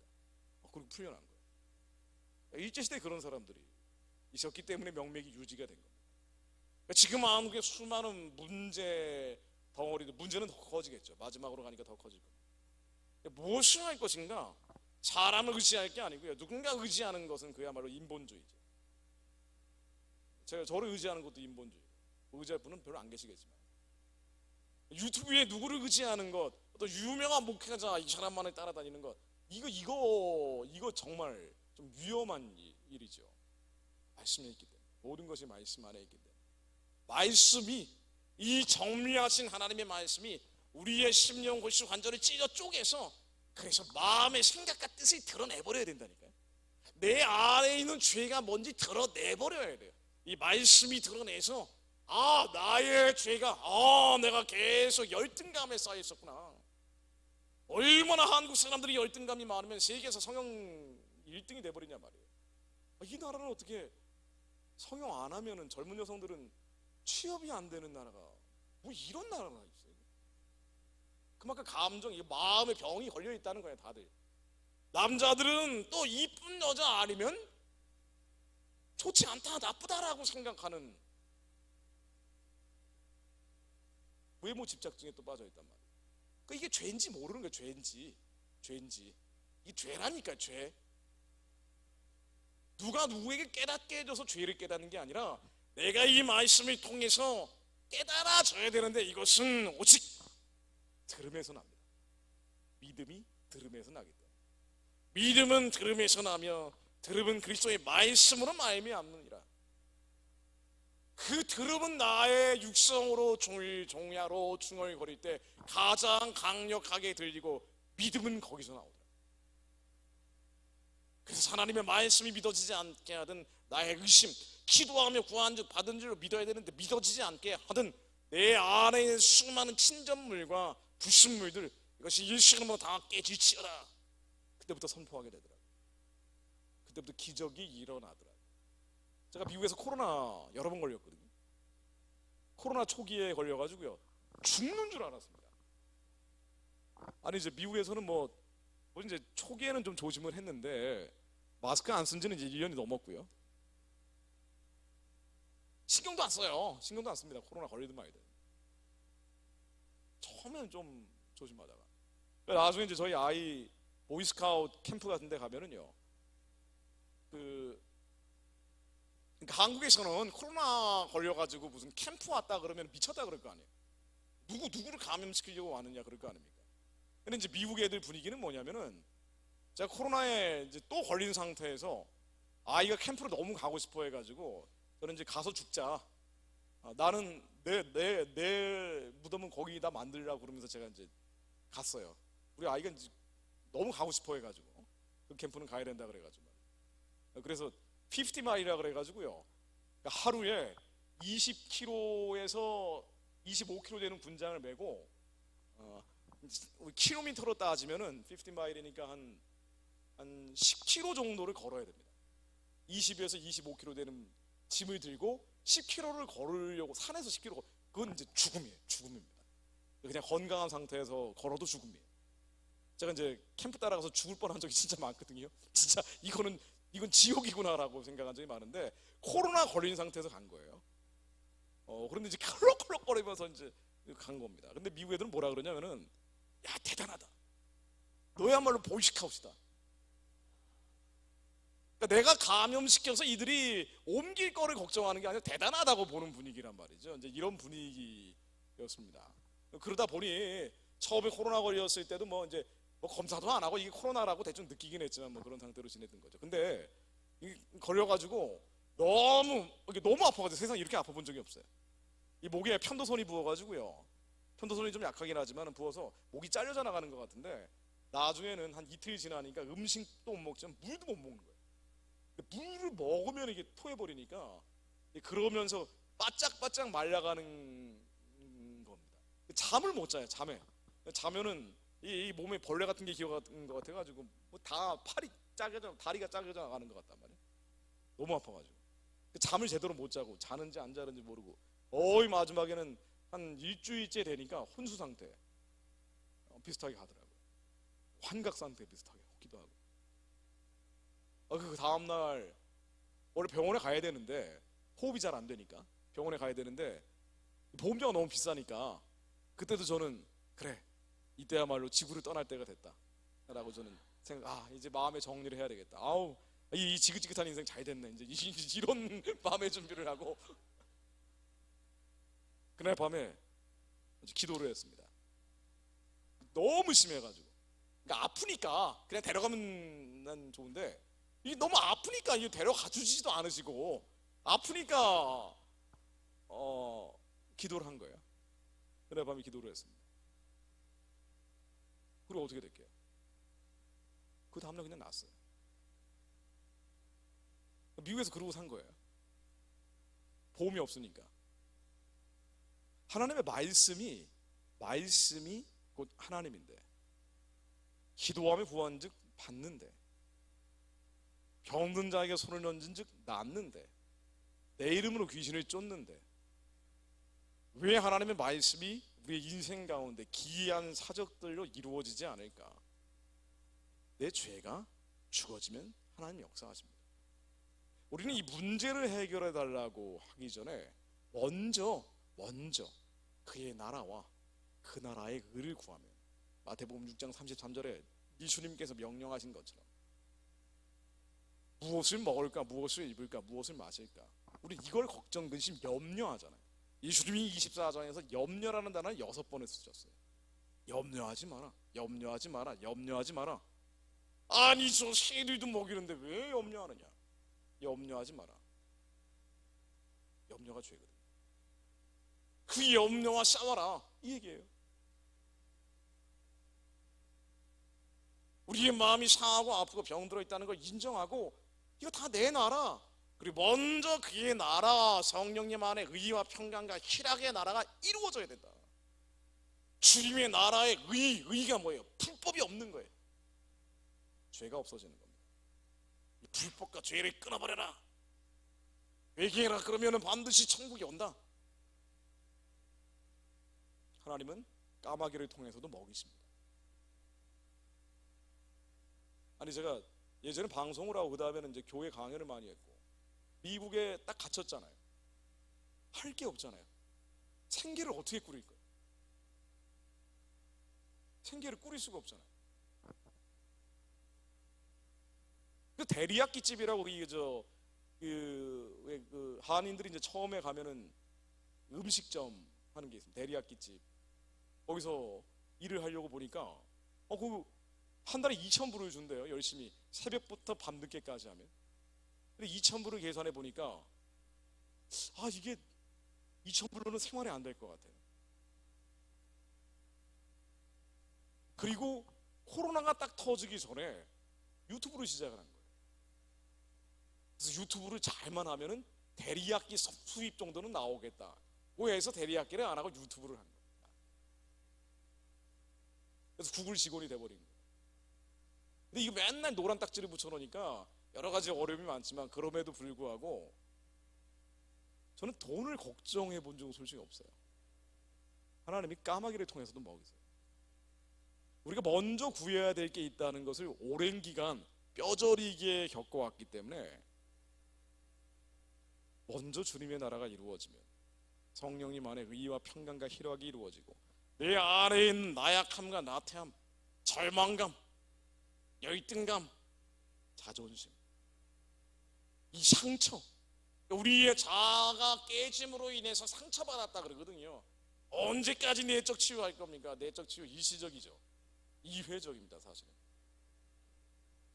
그리고 풀려난 거예요. 일제시대에 그런 사람들이 있었기 때문에 명맥이 유지가 된 겁니다. 지금 한국의 수많은 문제 덩어리도, 문제는 더 커지겠죠. 마지막으로 가니까 더 커질 겁니다. 무엇을 할 것인가? 사람을 의지할 게 아니고요, 누군가 의지하는 것은 그야말로 인본주의죠. 제가 저를 의지하는 것도 인본주의예요. 의지할 분은 별로 안 계시겠지만, 유튜브에 누구를 의지하는 것, 또 유명한 목회자 이 사람만을 따라다니는 것, 이거 정말 좀 위험한 일이죠. 말씀이 있기 때문에. 모든 것이 말씀 안에 있기 때문에 말씀이, 이 정리하신 하나님의 말씀이 우리의 심령 골수 관절을 찢어 쪼개서 그래서 마음의 생각과 뜻을 드러내버려야 된다니까요. 내 안에 있는 죄가 뭔지 드러내버려야 돼요. 이 말씀이 드러내서 나의 죄가 내가 계속 열등감에 쌓여 있었구나. 얼마나 한국 사람들이 열등감이 많으면 세계에서 성형 1등이 돼버리냐 말이에요. 이 나라는 어떻게 성형 안 하면은 젊은 여성들은 취업이 안 되는 나라가 뭐 이런 나라가 있어요. 그만큼 감정이, 마음의 병이 걸려 있다는 거예요. 다들 남자들은 또 이쁜 여자 아니면 좋지 않다, 나쁘다라고 생각하는 외모 집착증에 또 빠져 있단 말이에요. 이게 죄인지 모르는 거예요. 죄인지 이게 죄라니까. 죄. 누가 누구에게 깨닫게 해줘서 죄를 깨닫는 게 아니라 내가 이 말씀을 통해서 깨달아져야 되는데, 이것은 오직 들음에서 납니다. 믿음이 들음에서 나기 때문에. 믿음은 들음에서 나며 들음은 그리스도의 말씀으로 말미암느니라. 그 들음은 나의 육성으로 종야로 중얼거릴 때 가장 강력하게 들리고, 믿음은 거기서 나오더라. 그래서 하나님의 말씀이 믿어지지 않게 하든, 나의 의심, 기도하며 구한 줄 받은 줄로 믿어야 되는데 믿어지지 않게 하든, 내 안에 있는 수많은 친전물과 불순물들, 이것이 일시간으로 다 깨질지어다. 그때부터 선포하게 되더라고요. 그때부터 기적이 일어나더라고요. 제가 미국에서 코로나 여러 번 걸렸거든요. 코로나 초기에 걸려가지고요, 죽는 줄 알았습니다. 아니 이제 미국에서는 뭐 이제 초기에는 좀 조심을 했는데 마스크 안 쓴 지는 이제 1년이 넘었고요. 신경도 안 써요. 신경도 안 씁니다. 코로나 걸리든 말든. 처음에는 좀 조심하다가 나중에 이제 저희 아이 보이스카우트 캠프 같은 데 가면은요, 그러니까 한국에서는 코로나 걸려가지고 무슨 캠프 왔다 그러면 미쳤다 그럴 거 아니에요. 누구를 감염시키려고 왔느냐 그럴 거 아닙니까? 근데 이제 미국 애들 분위기는 뭐냐면은, 제가 코로나에 이제 또 걸린 상태에서 아이가 캠프를 너무 가고 싶어 해가지고, 저는 이제 가서 죽자. 나는 내 무덤은 거기다 만들라고 그러면서 제가 이제 갔어요. 우리 아이가 이제 너무 가고 싶어 해가지고 그 캠프는 가야 된다 그래가지고. 그래서 50마일이라 그래가지고요, 하루에 20km에서 25km 되는 군장을 메고, 킬로미터로 따지면은 50마일이니까 한 10km 정도를 걸어야 됩니다. 20에서 25km 되는 짐을 들고 10km를 걸으려고, 산에서 10km, 그건 이제 죽음입니다. 그냥 건강한 상태에서 걸어도 죽음이에요. 제가 이제 캠프 따라가서 죽을 뻔한 적이 진짜 많거든요. 진짜 이건 지옥이구나라고 생각한 적이 많은데, 코로나 걸린 상태에서 간 거예요. 그런데 이제 컬럭컬럭거리면서 이제 간 겁니다. 근데 미국 애들은 뭐라 그러냐면은, 야 대단하다, 너야말로 보이스카웃이다. 그러니까 내가 감염시켜서 이들이 옮길 거를 걱정하는 게 아니라 대단하다고 보는 분위기란 말이죠. 이제 이런 분위기였습니다. 그러다 보니 처음에 코로나 걸렸을 때도 뭐 이제 검사도 안 하고 이게 코로나라고 대충 느끼긴 했지만 뭐 그런 상태로 지냈던 거죠. 근데 걸려가지고 너무 아파가지고, 세상에 이렇게 아파본 적이 없어요. 이 목에 편도선이 부어가지고요, 편도선이 좀 약하긴 하지만 부어서 목이 잘려져 나가는 것 같은데, 나중에는 한 이틀 지나니까 음식도 못 먹지만 물도 못 먹는 거예요. 물을 먹으면 이게 토해버리니까, 그러면서 바짝바짝 말라가는 겁니다. 잠을 못 자요. 자면은 이 몸에 벌레 같은 게 기어가는 것 같아가지고 다 팔이 짜겨져, 다리가 짜겨져 나가는 것 같단 말이에요. 너무 아파가지고 잠을 제대로 못 자고, 자는지 안 자는지 모르고, 거의 마지막에는 한 일주일째 되니까 혼수 상태 비슷하게 가더라고요. 환각 상태 비슷하게 기도 하고. 그 다음날 원래 병원에 가야 되는데, 호흡이 잘 안 되니까 병원에 가야 되는데 보험료가 너무 비싸니까, 그때도 저는 그래, 이때야말로 지구를 떠날 때가 됐다 라고 저는 이제 마음의 정리를 해야 되겠다. 이 지긋지긋한 인생 잘 됐네, 이제 이런 마음의 준비를 하고 그날 밤에 기도를 했습니다. 너무 심해가지고, 그러니까 아프니까 그냥 데려가면 난 좋은데, 이게 너무 아프니까 이게 데려가 주지도 않으시고, 아프니까 기도를 한 거예요. 그날 밤에 기도를 했습니다. 그리고 어떻게 됐게요? 그 다음날 그냥 났어요. 미국에서 그러고 산 거예요. 보험이 없으니까. 하나님의 말씀이 곧 하나님인데, 기도하며 구한즉 받는데, 병든 자에게 손을 얹은즉 낫는데, 내 이름으로 귀신을 쫓는데, 왜 하나님의 말씀이 우리의 인생 가운데 기이한 사적들로 이루어지지 않을까? 내 죄가 죽어지면 하나님 역사하십니다. 우리는 이 문제를 해결해 달라고 하기 전에 먼저 그의 나라와 그 나라의 의를 구하면, 마태복음 6장 33절에 예수님께서 명령하신 것처럼 무엇을 먹을까, 무엇을 입을까, 무엇을 마실까, 우리 이걸 걱정, 근심, 염려하잖아요. 예수님이 24장에서 염려라는 단어를 6번을 쓰셨어요. 염려하지 마라, 염려하지 마라, 염려하지 마라. 아니 저 새들도 먹이는데 왜 염려하느냐? 염려하지 마라. 염려가 죄거든. 그 염려와 싸워라, 이 얘기예요. 우리의 마음이 상하고 아프고 병들어 있다는 걸 인정하고 이거 다 내놔라. 그리고 먼저 그의 나라, 성령님 안에 의와 평강과 희락의 나라가 이루어져야 된다. 주님의 나라의 의가 뭐예요? 불법이 없는 거예요. 죄가 없어지는 겁니다. 이 불법과 죄를 끊어버려라, 회개해라. 그러면 반드시 천국이 온다. 하나님은 까마귀를 통해서도 먹이십니다. 아니 제가 예전에 방송을 하고 그 다음에는 이제 교회 강연을 많이 했고, 미국에 딱 갇혔잖아요. 할 게 없잖아요. 생계를 어떻게 꾸릴 거예요? 생계를 꾸릴 수가 없잖아요. 그 데리야끼 집이라고 우리 그 한인들이 이제 처음에 가면은 음식점 하는 게 있습니다. 데리야끼 집. 거기서 일을 하려고 보니까 그 한 달에 2,000불을 준대요. 열심히 새벽부터 밤늦게까지 하면. 근데 2,000불을 계산해 보니까 이게 2,000불로는 생활이 안 될 것 같아요. 그리고 코로나가 딱 터지기 전에 유튜브를 시작을 한 거예요. 그래서 유튜브를 잘만 하면은 데리야끼 수입 정도는 나오겠다. 그래서 데리야끼를 안 하고 유튜브를 한 겁니다. 그래서 구글 직원이 돼버린 거예요. 근데 이거 맨날 노란 딱지를 붙여놓으니까 여러 가지 어려움이 많지만, 그럼에도 불구하고 저는 돈을 걱정해 본 적은 솔직히 없어요. 하나님이 까마귀를 통해서도 먹이세요. 우리가 먼저 구해야 될 게 있다는 것을 오랜 기간 뼈저리게 겪어왔기 때문에, 먼저 주님의 나라가 이루어지면 성령님 안에 의와 평강과 희락이 이루어지고, 내 안에 있는 나약함과 나태함, 절망감, 열등감, 자존심, 이 상처, 우리의 자아가 깨짐으로 인해서 상처받았다 그러거든요. 언제까지 내적 치유할 겁니까? 내적 치유 일시적이죠. 이회적입니다. 사실은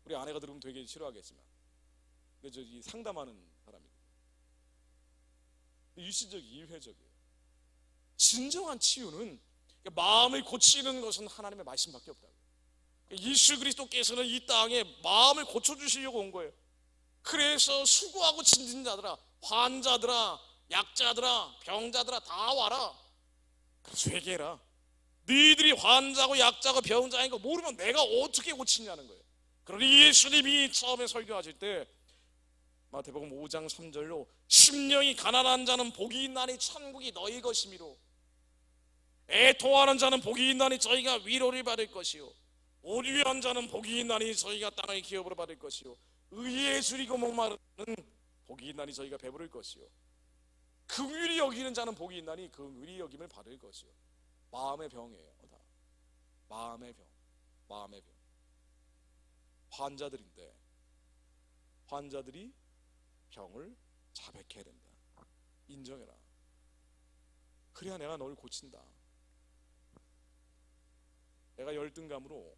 우리 아내가 들으면 되게 싫어하겠지만, 저 상담하는 사람이고, 일시적, 이회적이에요. 진정한 치유는 마음을 고치는 것은 하나님의 말씀밖에 없다고. 예수 그리스도께서는 이 땅에 마음을 고쳐주시려고 온 거예요. 그래서 수고하고 짐진 자들아, 환자들아, 약자들아, 병자들아 다 와라. 그래서 회개해라. 너희들이 환자고 약자고 병자인 거 모르면 내가 어떻게 고치냐는 거예요. 그러니 예수님이 처음에 설교하실 때 마태복음 5장 3절로 심령이 가난한 자는 복이 있나니 천국이 너희 것이미로, 애통하는 자는 복이 있나니 저희가 위로를 받을 것이요, 온유한 자는 복이 있나니 저희가 땅의 기업으로 받을 것이요, 의에 줄이고 목마른 자는 복이 있나니 저희가 배부를 것이요, 긍휼히 여기는 자는 복이 있나니 긍휼히 여김을 받을 것이요. 마음의 병이에요. 다 마음의 병. 환자들인데, 환자들이 병을 자백해야 된다. 인정해라. 그래야 내가 널 고친다. 내가 열등감으로,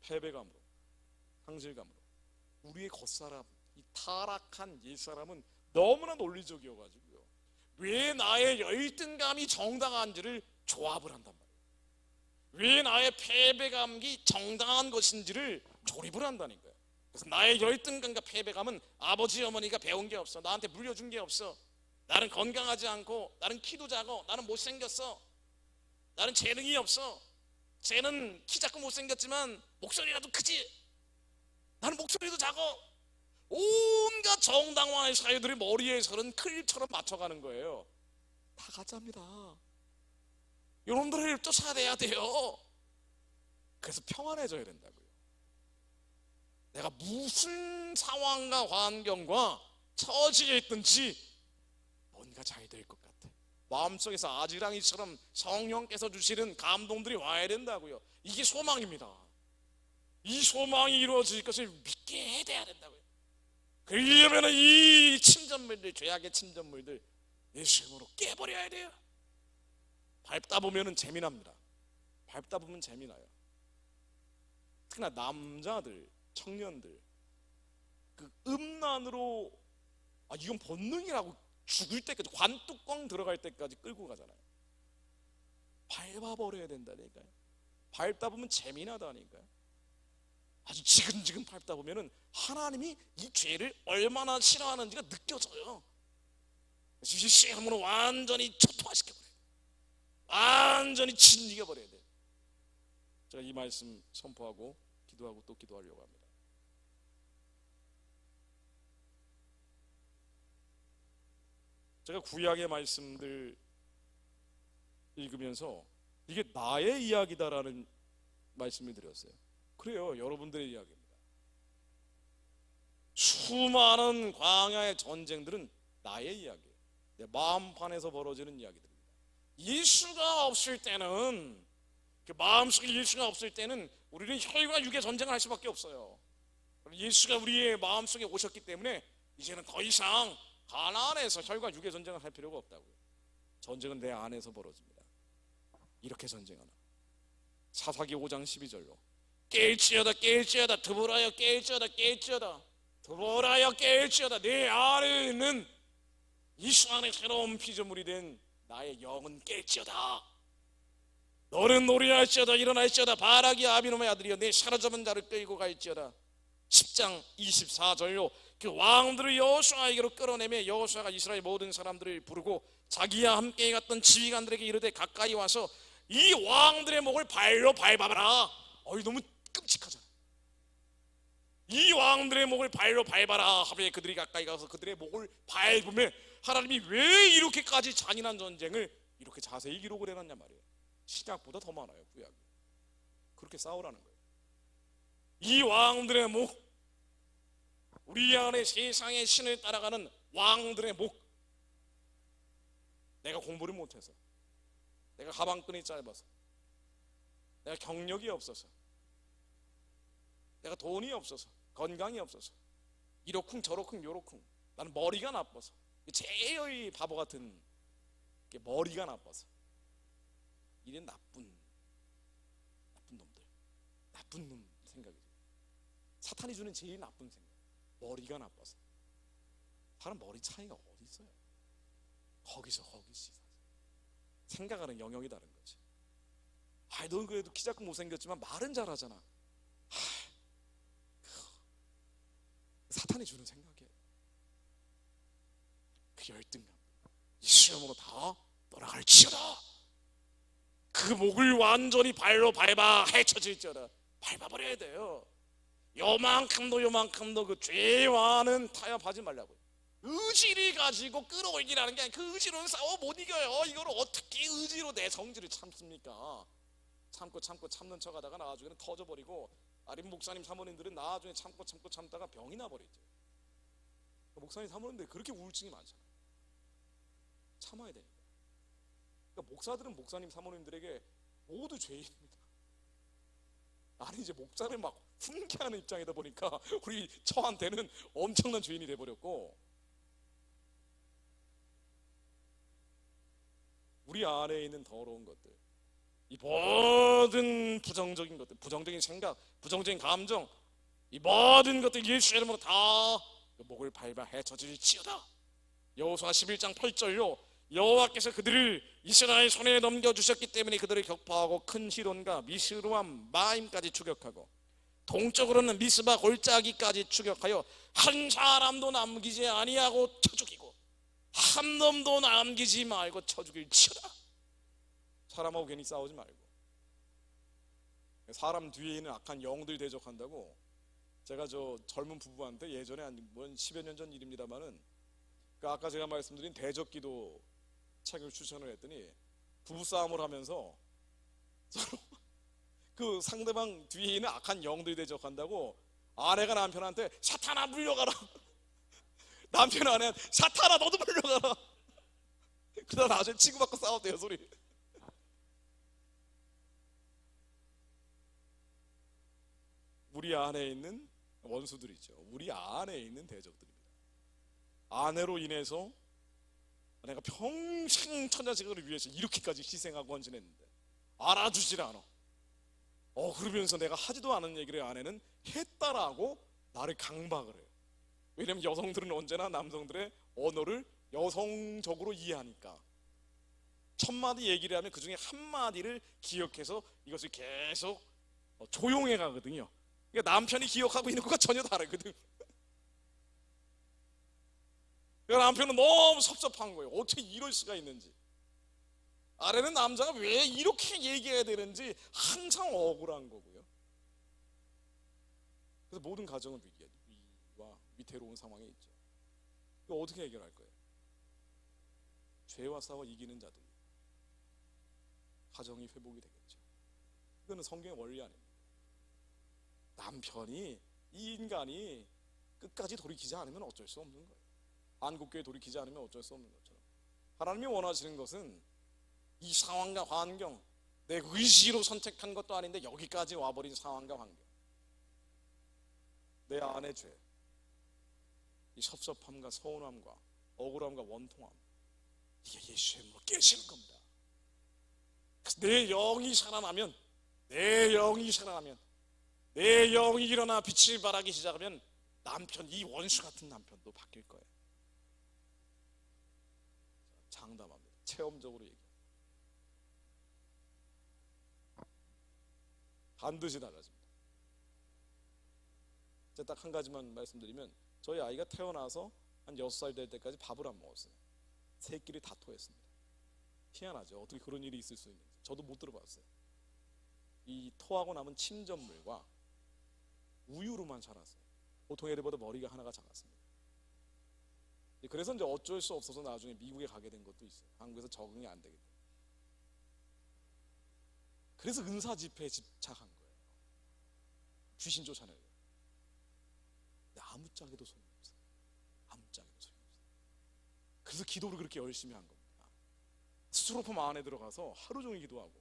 패배감으로, 상실감으로, 우리의 겉사람, 이 타락한 옛사람은 너무나 논리적이어가지고요. 왜 나의 열등감이 정당한지를 조합을 한단 말이에요. 왜 나의 패배감이 정당한 것인지를 조립을 한다니까요. 그래서 나의 열등감과 패배감은 아버지 어머니가 배운 게 없어, 나한테 물려준 게 없어, 나는 건강하지 않고, 나는 키도 작고, 나는 못생겼어, 나는 재능이 없어, 쟤는 키 작고 못생겼지만 목소리라도 크지, 나는 목소리도 작고, 온갖 정당화의 사유들이 머리에서는 클립처럼 맞춰가는 거예요. 다 가짜입니다. 여러분들을 쫓아내야 돼요. 그래서 평안해져야 된다고요. 내가 무슨 상황과 환경과 처지에 있든지 뭔가 잘 될 것 같아. 마음속에서 아지랑이처럼 성령께서 주시는 감동들이 와야 된다고요. 이게 소망입니다. 이 소망이 이루어질 것을 믿게 해야 된다고요. 그러려면 이 침전물들, 죄악의 침전물들 예수 이름으로 깨버려야 돼요. 밟다 보면 재미납니다. 밟다 보면 재미나요. 특히나 남자들, 청년들, 그 음란으로, 이건 본능이라고 죽을 때까지, 관뚜껑 들어갈 때까지 끌고 가잖아요. 밟아버려야 된다니까요. 밟다 보면 재미나다니까요. 아주 지근지근 밟다 보면은 하나님이 이 죄를 얼마나 싫어하는지가 느껴져요. 그래서 이 시험으로 완전히 초토화시켜버려요. 완전히 짓이겨버려야 돼요. 제가 이 말씀 선포하고 기도하고 또 기도하려고 합니다. 제가 구약의 말씀들 읽으면서 이게 나의 이야기다라는 말씀을 드렸어요. 그래요, 여러분들의 이야기입니다. 수많은 광야의 전쟁들은 나의 이야기예요. 내 마음판에서 벌어지는 이야기들입니다. 예수가 없을 때는, 그 마음속에 예수가 없을 때는 우리는 혈과 육의 전쟁을 할 수밖에 없어요. 예수가 우리의 마음속에 오셨기 때문에 이제는 더 이상 가나안에서 혈과 육의 전쟁을 할 필요가 없다고요. 전쟁은 내 안에서 벌어집니다. 이렇게 전쟁하나. 사사기 5장 12절로 깨일지어다 깨일지어다 드보라여 깨일지어다 깨일지어다 드보라여 깨일지어다, 내 안에 있는 이수 안에 새로운 피조물이 된 나의 영은 깰지어다. 너는 노래할지어다 일어날지어다 바라기 아비노의 아들이여 내 사로잡은 자를 끌고 갈지어다. 10장 24절로 그 왕들을 여호수아에게로 끌어내며 여호수아가 이스라엘 모든 사람들을 부르고 자기와 함께 갔던 지휘관들에게 이르되 가까이 와서 이 왕들의 목을 발로 밟아봐라. 너무 끔찍하잖아. 이 왕들의 목을 발로 밟아라 하며 그들이 가까이 가서 그들의 목을 밟으며 하나님이 왜 이렇게까지 잔인한 전쟁을 이렇게 자세히 기록을 해놨냐 말이에요. 신약보다 더 많아요, 구약이. 그렇게 싸우라는 거예요. 이 왕들의 목, 우리 안에 세상의 신을 따라가는 왕들의 목, 내가 공부를 못해서, 내가 가방끈이 짧아서, 내가 경력이 없어서, 내가 돈이 없어서, 건강이 없어서, 이러쿵 저러쿵 요러쿵, 나는 머리가 나빠서, 제일 바보 같은 게 머리가 나빠서, 이런 나쁜 놈들, 나쁜 놈 생각이죠. 사탄이 주는 제일 나쁜 생각, 머리가 나빠서. 사람 머리 차이가 어디 있어요? 거기서 거기지. 생각하는 영역이 다른 거지. 넌 그래도 키 작고 못생겼지만 말은 잘하잖아. 사탄이 주는 생각이에요. 그 열등감, 이 시험으로 다 떠나갈지어다. 그 목을 완전히 발로 밟아 헤쳐질지어다. 밟아버려야 돼요. 요만큼도 그 죄와는 타협하지 말라고요. 의지를 가지고 끌어올리라는 게 아니라 그 의지로는 싸워 못 이겨요. 이걸 어떻게 의지로 내 성질을 참습니까? 참는 척하다가 나중에는 터져버리고, 아린 목사님 사모님들은 나중에 참다가 병이 나버리죠. 목사님 사모님들 그렇게 우울증이 많잖아요. 참아야 되니까. 그러니까 목사들은 목사님 사모님들에게 모두 죄인입니다. 나는 이제 목사를 막 훈계하는 입장이다 보니까 우리 저한테는 엄청난 죄인이 돼버렸고, 우리 안에 있는 더러운 것들, 이 모든 부정적인 것들, 부정적인 생각, 부정적인 감정, 이 모든 것들 예수 이름으로 다 목을 밟아 헤쳐질지어다. 여호수아 11장 8절로 여호와께서 그들을 이스라엘 손에 넘겨주셨기 때문에 그들을 격파하고 큰 시돈과 미스루암 마임까지 추격하고 동쪽으로는 미스바 골짜기까지 추격하여 한 사람도 남기지 아니하고 쳐 죽이고 한 놈도 남기지 말고 쳐 죽일지어다. 사람하고 괜히 싸우지 말고, 사람 뒤에 있는 악한 영들이 대적한다고. 제가 저 젊은 부부한테 예전에 한 10여 년 전 일입니다만은 그 아까 제가 말씀드린 대적기도 책을 추천을 했더니 부부싸움을 하면서 서로 그 상대방 뒤에 있는 악한 영들이 대적한다고 아내가 남편한테 사탄아 물려가라, 남편 아내한테 사탄아 너도 물려가라. 그러다 나중에 치고받고 싸웠대요. 소리. 우리 안에 있는 원수들이죠. 우리 안에 있는 대적들입니다. 아내로 인해서 내가 평생 처자식을 위해서 이렇게까지 희생하고 헌신했는데 알아주질 않아. 그러면서 내가 하지도 않은 얘기를 아내는 했다라고 나를 강박을 해요. 왜냐면 여성들은 언제나 남성들의 언어를 여성적으로 이해하니까 1000마디 얘기를 하면 그 중에 한마디를 기억해서 이것을 계속 조용해 가거든요. 그러니까 남편이 기억하고 있는 것과 전혀 다르거든. 그러니까 남편은 너무 섭섭한 거예요. 어떻게 이럴 수가 있는지. 아내는 남자가 왜 이렇게 얘기해야 되는지 항상 억울한 거고요. 그래서 모든 가정은 위와 위태로운 상황에 있죠. 이거 어떻게 해결할 거예요? 죄와 싸워 이기는 자들, 가정이 회복이 되겠죠. 이거는 성경의 원리 아닙니다. 남편이, 이 인간이 끝까지 돌이키지 않으면 어쩔 수 없는 거예요. 한국교회 돌이키지 않으면 어쩔 수 없는 것처럼 하나님이 원하시는 것은 이 상황과 환경, 내 의지로 선택한 것도 아닌데 여기까지 와버린 상황과 환경, 내 안의 죄, 이 섭섭함과 서운함과 억울함과 원통함, 이게 예수의 몸으로 깨시는 겁니다. 내 영이 살아나면, 내 영이 일어나 빛을 발하기 시작하면 남편, 이 원수 같은 남편도 바뀔 거예요. 장담합니다. 체험적으로 얘기합니다. 반드시 달라집니다. 제가 딱 한 가지만 말씀드리면, 저희 아이가 태어나서 한 6살 될 때까지 밥을 안 먹었어요. 새끼를 다 토했습니다. 희한하죠. 어떻게 그런 일이 있을 수 있는지 저도 못 들어봤어요. 이 토하고 남은 침전물과 우유로만 자랐어요. 보통 애들보다 머리가 하나가 작았습니다. 그래서 이제 어쩔 수 없어서 나중에 미국에 가게 된 것도 있어요. 한국에서 적응이 안 되기 때문에. 그래서 은사 집회에 집착한 거예요. 귀신 쫓아내요. 근데 아무짝에도 소용이 없어요. 아무짝에도 소용이 없어요. 그래서 기도를 그렇게 열심히 한 겁니다. 스스로폼 안에 들어가서 하루 종일 기도하고,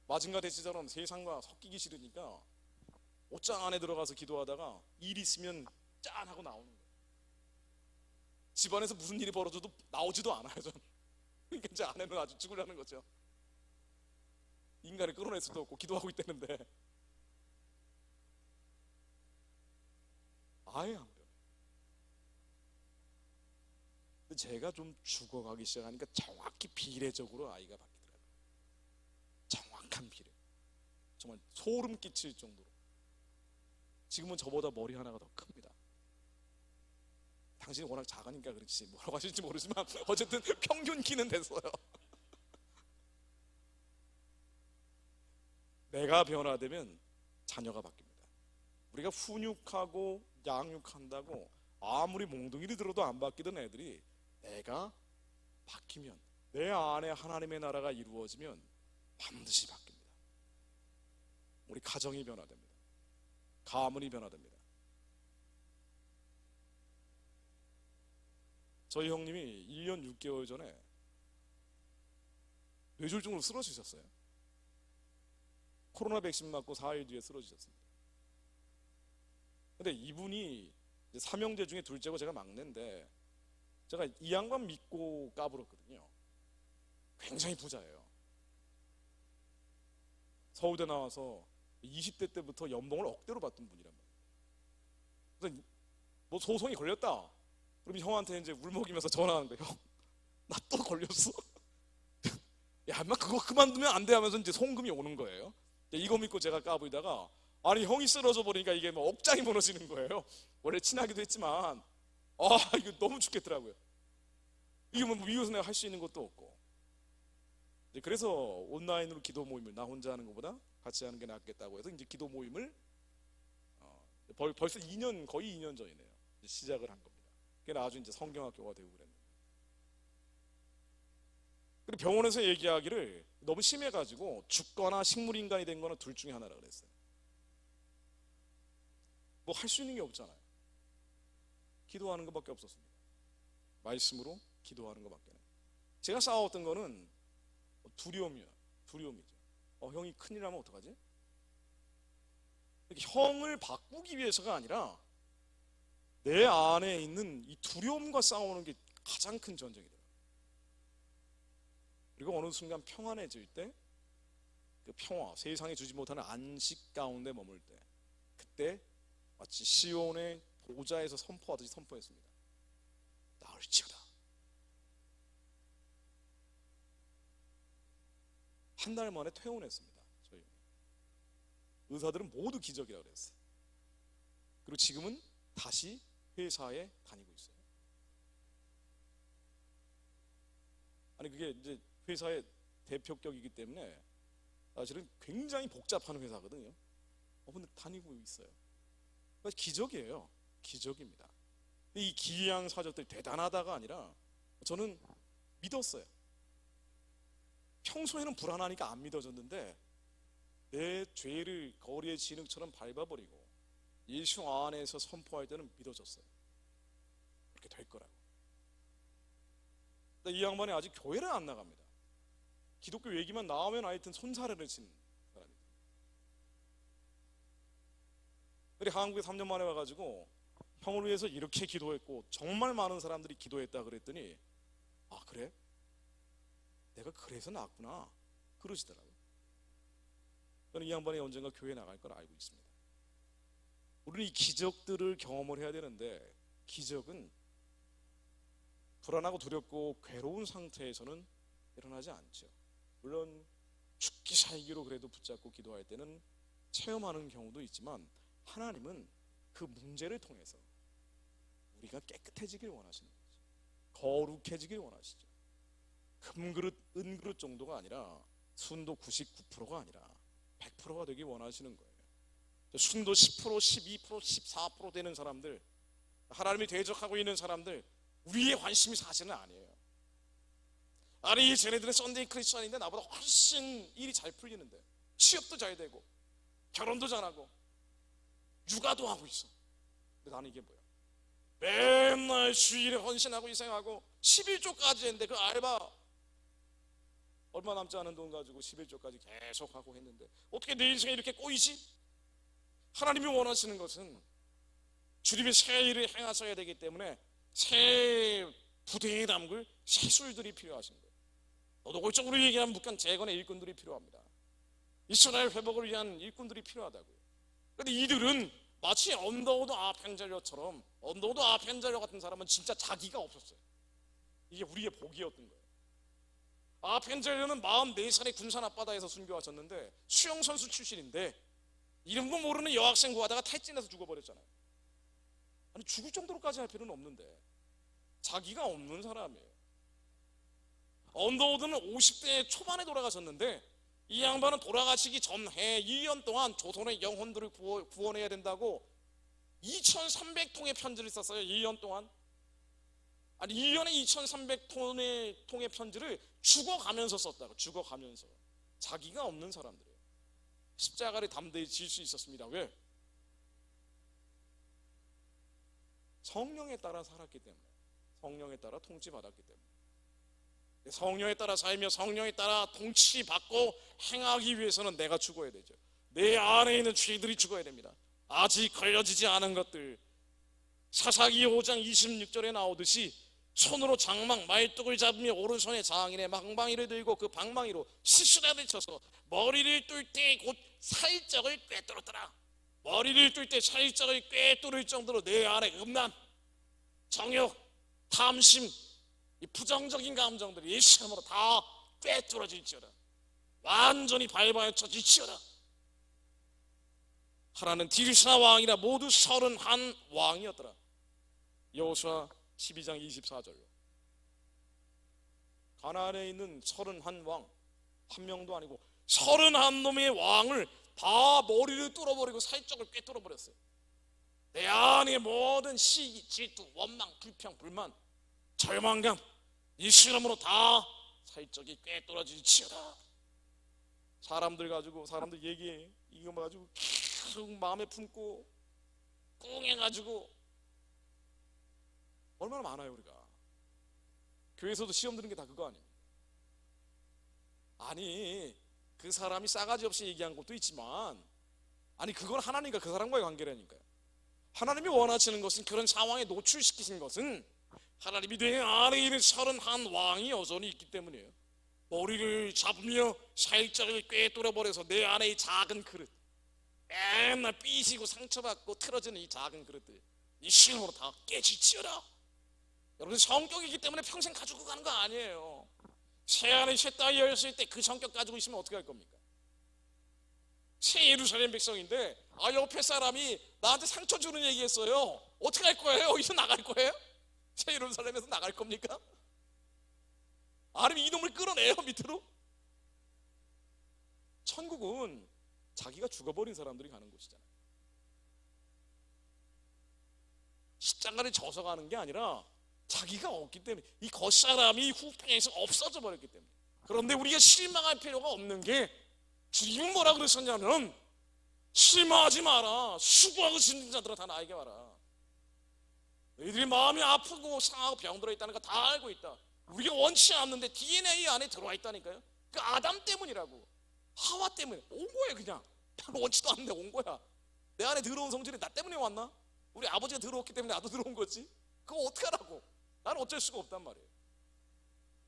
마징가 대치처럼 세상과 섞이기 싫으니까 옷장 안에 들어가서 기도하다가 일 있으면 짠 하고 나오는 거예요. 집안에서 무슨 일이 벌어져도 나오지도 않아요. 저는. 그러니까 제 아내는 아주 죽으려는 거죠. 인간을 끌어낼 수도 없고 기도하고 있다는데 아예 안 변해요. 근데 제가 좀 죽어가기 시작하니까 정확히 비례적으로 아이가 바뀌더라고요. 정확한 비례. 정말 소름 끼칠 정도로. 지금은 저보다 머리 하나가 더 큽니다. 당신이 워낙 작으니까 그렇지 뭐라고 하실지 모르지만 어쨌든 평균 키는 됐어요. 내가 변화되면 자녀가 바뀝니다. 우리가 훈육하고 양육한다고 아무리 몽둥이를 들어도 안 바뀌던 애들이 내가 바뀌면, 내 안에 하나님의 나라가 이루어지면 반드시 바뀝니다. 우리 가정이 변화됩니다. 가문이 변화됩니다. 저희 형님이 1년 6개월 전에 뇌졸중으로 쓰러지셨어요. 코로나 백신 맞고 4일 뒤에 쓰러지셨습니다. 근데 이분이 삼형제 중에 둘째고 제가 막내인데, 제가 이 양반 믿고 까불었거든요. 굉장히 부자예요. 서울대 나와서 20대 때부터 연봉을 억대로 받던 분이란 말이에요. 그래서 뭐 소송이 걸렸다 그럼 형한테 이제 울먹이면서 전화하는 거예요. 형, 나 또 걸렸어. 야, 인마 그거 그만두면 안 돼 하면서 이제 송금이 오는 거예요. 이거 믿고 제가 까부이다가 아니 형이 쓰러져 버리니까 이게 뭐 억장이 무너지는 거예요. 원래 친하기도 했지만 이거 너무 죽겠더라고요. 이게 뭐 미국에서 내가 할 수 있는 것도 없고. 그래서 온라인으로 기도 모임을 나 혼자 하는 것보다 같이 하는 게 낫겠다고 해서 이제 기도 모임을 벌써 2년 거의 2년 전이네요. 이제 시작을 한 겁니다. 그게 나중에 이제 성경학교가 되고 그랬는데. 그리고 병원에서 얘기하기를 너무 심해가지고 죽거나 식물인간이 된 거는 둘 중에 하나라 그랬어요. 뭐 할 수 있는 게 없잖아요. 기도하는 것밖에 없었습니다. 말씀으로 기도하는 것밖에. 제가 싸웠던 거는 두려움이죠. 형이 큰일 나면 어떡하지? 형을 바꾸기 위해서가 아니라 내 안에 있는 이 두려움과 싸우는 게 가장 큰 전쟁이더라고요. 그리고 어느 순간 평안해질 때 그 평화, 세상에 주지 못하는 안식 가운데 머물 때, 그때 마치 시온의 보좌에서 선포하듯이 선포했습니다. 나을지어다. 한 달 만에 퇴원했습니다. 저희 의사들은 모두 기적이라고 그랬어요. 그리고 지금은 다시 회사에 다니고 있어요. 아니 그게 이제 회사의 대표격이기 때문에 사실은 굉장히 복잡한 회사거든요. 근데 다니고 있어요. 그러니까 기적이에요. 기적입니다. 이 기이한 사적들이 대단하다가 아니라 저는 믿었어요. 평소에는 불안하니까 안 믿어졌는데 내 죄를 거리의 진흙처럼 밟아버리고 예수 안에서 선포할 때는 믿어졌어요. 그렇게 될 거라고. 근데 이 양반이 아직 교회를 안 나갑니다. 기독교 얘기만 나오면 하여튼 손사래를 치는 사람입니다. 우리 한국에 3년 만에 와가지고 형을 위해서 이렇게 기도했고 정말 많은 사람들이 기도했다 그랬더니 그래? 내가 그래서 나왔구나 그러시더라고요. 저는 이 양반이 언젠가 교회에 나갈 걸 알고 있습니다. 우리는 이 기적들을 경험을 해야 되는데 기적은 불안하고 두렵고 괴로운 상태에서는 일어나지 않죠. 물론 죽기 살기로 그래도 붙잡고 기도할 때는 체험하는 경우도 있지만 하나님은 그 문제를 통해서 우리가 깨끗해지길 원하시는 거죠. 거룩해지길 원하시죠. 금그릇, 은그릇 정도가 아니라 순도 99%가 아니라 100%가 되길 원하시는 거예요. 순도 10%, 12%, 14% 되는 사람들, 하나님이 대적하고 있는 사람들, 우리의 관심이 사실은 아니에요. 아니 쟤네들은 썬데이 크리스천인데 나보다 훨씬 일이 잘 풀리는데 취업도 잘 되고 결혼도 잘하고 육아도 하고 있어. 근데 나는 이게 뭐야? 맨날 주일에 헌신하고 희생하고 11조까지 했는데 그 알바 얼마 남지 않은 돈 가지고 11조까지 계속 하고 했는데 어떻게 내 인생에 이렇게 꼬이지? 하나님이 원하시는 것은 주님이 새 일을 행하셔야 되기 때문에 새 부대에 담글 새술들이 필요하신 거예요. 노골적으로 얘기하면 북한 재건의 일꾼들이 필요합니다. 이스라엘 회복을 위한 일꾼들이 필요하다고요. 그런데 이들은 마치 언더우드 아펜젤러처럼, 언더우드 아펜젤러 같은 사람은 진짜 자기가 없었어요. 이게 우리의 복이었던 거예요. 아펜젤러는 44살에 군산 앞바다에서 순교하셨는데 수영선수 출신인데 이름도 모르는 여학생 구하다가 탈진해서 죽어버렸잖아요. 아니 죽을 정도로까지 할 필요는 없는데 자기가 없는 사람이에요. 언더우드는 50대 초반에 돌아가셨는데 이 양반은 돌아가시기 전해 1년 동안 조선의 영혼들을 구원해야 된다고 2300통의 편지를 썼어요. 1년 동안. 아니 1년에 2300통의 편지를 죽어가면서 썼다고. 죽어가면서. 자기가 없는 사람들이에요. 십자가를 담대히 질 수 있었습니다. 왜? 성령에 따라 살았기 때문에. 성령에 따라 통치받았기 때문에. 성령에 따라 살며 성령에 따라 통치받고 행하기 위해서는 내가 죽어야 되죠. 내 안에 있는 죄들이 죽어야 됩니다. 아직 걸려지지 않은 것들. 사사기 5장 26절에 나오듯이 손으로 장막 말뚝을 잡으며 오른손에 장인의 방망이를 들고 그 방망이로 시스라를 쳐서 머리를 뚫 때 곧 살적을 꿰뚫었더라. 머리를 뚫 때 살적을 꿰뚫을 정도로 내 안에 음란, 정욕, 탐심, 이 부정적인 감정들이 예수 이름으로 다 꿰뚫어질지어다. 완전히 밟아쳐질지어다. 하나는 디르사 왕이라 모두 31 왕이었더라. 여호수아 12장 24절로 가나안에 있는 31 왕, 한 명도 아니고 31놈의 왕을 다 머리를 뚫어버리고 살적을 꿰뚫어버렸어요. 내 안의 모든 시기, 질투, 원망, 불평, 불만, 절망감, 예수 이름으로 다 살적이 꿰뚫어질지어다. 사람들 얘기해. 이거 가지고 계속 마음에 품고 꿍해가지고 얼마나 많아요. 우리가 교회에서도 시험 드는 게 다 그거 아닙니까? 아니 그 사람이 싸가지 없이 얘기한 것도 있지만, 아니 그건 하나님과 그 사람과의 관계라니까요. 하나님이 원하시는 것은, 그런 상황에 노출시키신 것은 하나님이 내 안에 있는 31 왕이 여전히 있기 때문이에요. 머리를 잡으며 살짝을 꿰뚫어버려서 내 안에 이 작은 그릇, 맨날 삐지고 상처받고 틀어지는 이 작은 그릇들, 이 신으로 다 깨질지어다. 여러분, 성격이기 때문에 평생 가지고 가는 거 아니에요. 새 안에 새 땅이 열렸을 때 그 성격 가지고 있으면 어떻게 할 겁니까? 새 예루살렘 백성인데 옆에 사람이 나한테 상처 주는 얘기했어요. 어떻게 할 거예요? 여기서 나갈 거예요? 새 예루살렘에서 나갈 겁니까? 아니면 이놈을 끌어내요 밑으로? 천국은 자기가 죽어버린 사람들이 가는 곳이잖아요. 십자가를 져서 가는 게 아니라 자기가 없기 때문에, 이 겉사람이 후패에서 없어져 버렸기 때문에. 그런데 우리가 실망할 필요가 없는 게, 주님은 뭐라 그러셨냐면 실망하지 마라. 수고하고 힘든 자들아 다 나에게 와라. 너희들이 마음이 아프고 상하고 병들어 있다는 거 다 알고 있다. 우리가 원치 않는데 DNA 안에 들어와 있다니까요. 그 아담 때문이라고, 하와 때문에 온 거예요. 그냥 별로 원치도 않는데 온 거야. 내 안에 들어온 성질이 나 때문에 왔나? 우리 아버지가 들어왔기 때문에 나도 들어온 거지. 그거 어떡하라고. 나는 어쩔 수가 없단 말이에요.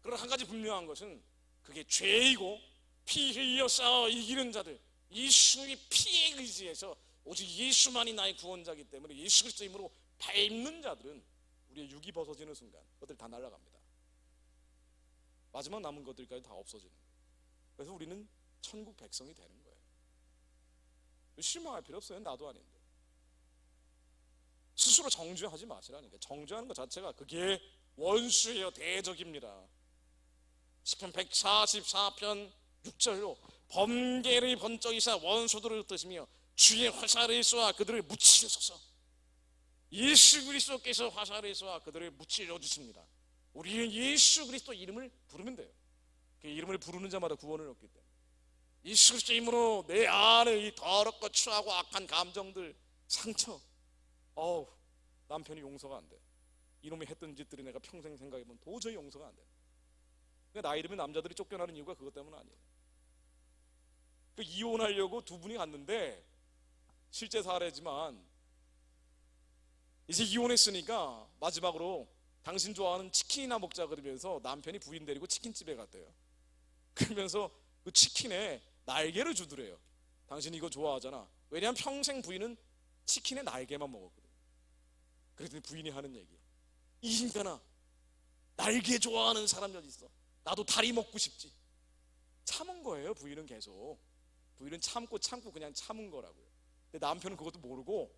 그러나 한 가지 분명한 것은, 그게 죄이고 피 흘려 싸워 이기는 자들, 예수의 피에 의지해서 오직 예수만이 나의 구원자이기 때문에 예수 그리스도 이름으로 밟는 자들은 우리의 육이 벗어지는 순간 그것들 다 날아갑니다. 마지막 남은 것들까지 다 없어지는 거예요. 그래서 우리는 천국 백성이 되는 거예요. 실망할 필요 없어요. 나도 아닌데. 스스로 정죄하지 마시라니까. 정죄하는 것 자체가 그게 원수예요. 대적입니다. 시편 144편 6절로 번개를 번쩍이사 원수들을 흩으시며 주의 화살을 쏘아 그들을 무찌르소서. 예수 그리스도께서 화살을 쏘아 그들을 무찌르 주십니다. 우리는 예수 그리스도 이름을 부르면 돼요. 그 이름을 부르는 자마다 구원을 얻기 때문에. 예수 그리스도 이름으로 내 안에 이 더럽고 추하고 악한 감정들, 상처, 남편이 용서가 안 돼. 이놈이 했던 짓들이 내가 평생 생각해보면 도저히 용서가 안 돼. 그러니까 나이 들면 남자들이 쫓겨나는 이유가 그것 때문 아니에요. 그 이혼하려고 두 분이 갔는데, 실제 사례지만 이제 이혼했으니까 마지막으로 당신 좋아하는 치킨이나 먹자 그러면서 남편이 부인 데리고 치킨집에 갔대요. 그러면서 그 치킨에 날개를 주더래요. 당신이 이거 좋아하잖아. 왜냐하면 평생 부인은 치킨의 날개만 먹었거든. 그랬더니 부인이 하는 얘기, 이 인간아, 날개 좋아하는 사람 여기 있어. 나도 다리 먹고 싶지. 참은 거예요. 부인은 계속. 부인은 참고 그냥 참은 거라고요. 근데 남편은 그것도 모르고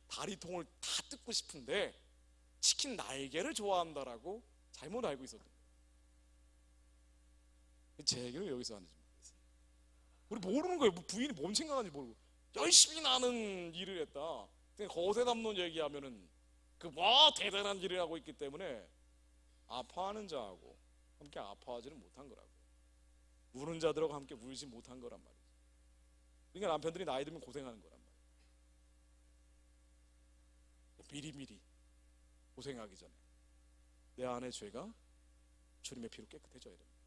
다리통을 다 뜯고 싶은데 치킨 날개를 좋아한다라고 잘못 알고 있었던 거예요. 제 얘기를 왜 여기서 하는지 모르겠어요. 우리 모르는 거예요. 부인이 뭔 생각하는지 모르고 열심히 나는 일을 했다. 거세 담론 얘기하면은 그 대단한 일을 하고 있기 때문에 아파하는 자하고 함께 아파하지는 못한 거라고. 우는 자들하고 함께 울지 못한 거란 말이죠. 그러니까 남편들이 나이 들면 고생하는 거란 말이에요. 미리미리 고생하기 전에 내 안의 죄가 주님의 피로 깨끗해져야 됩니다.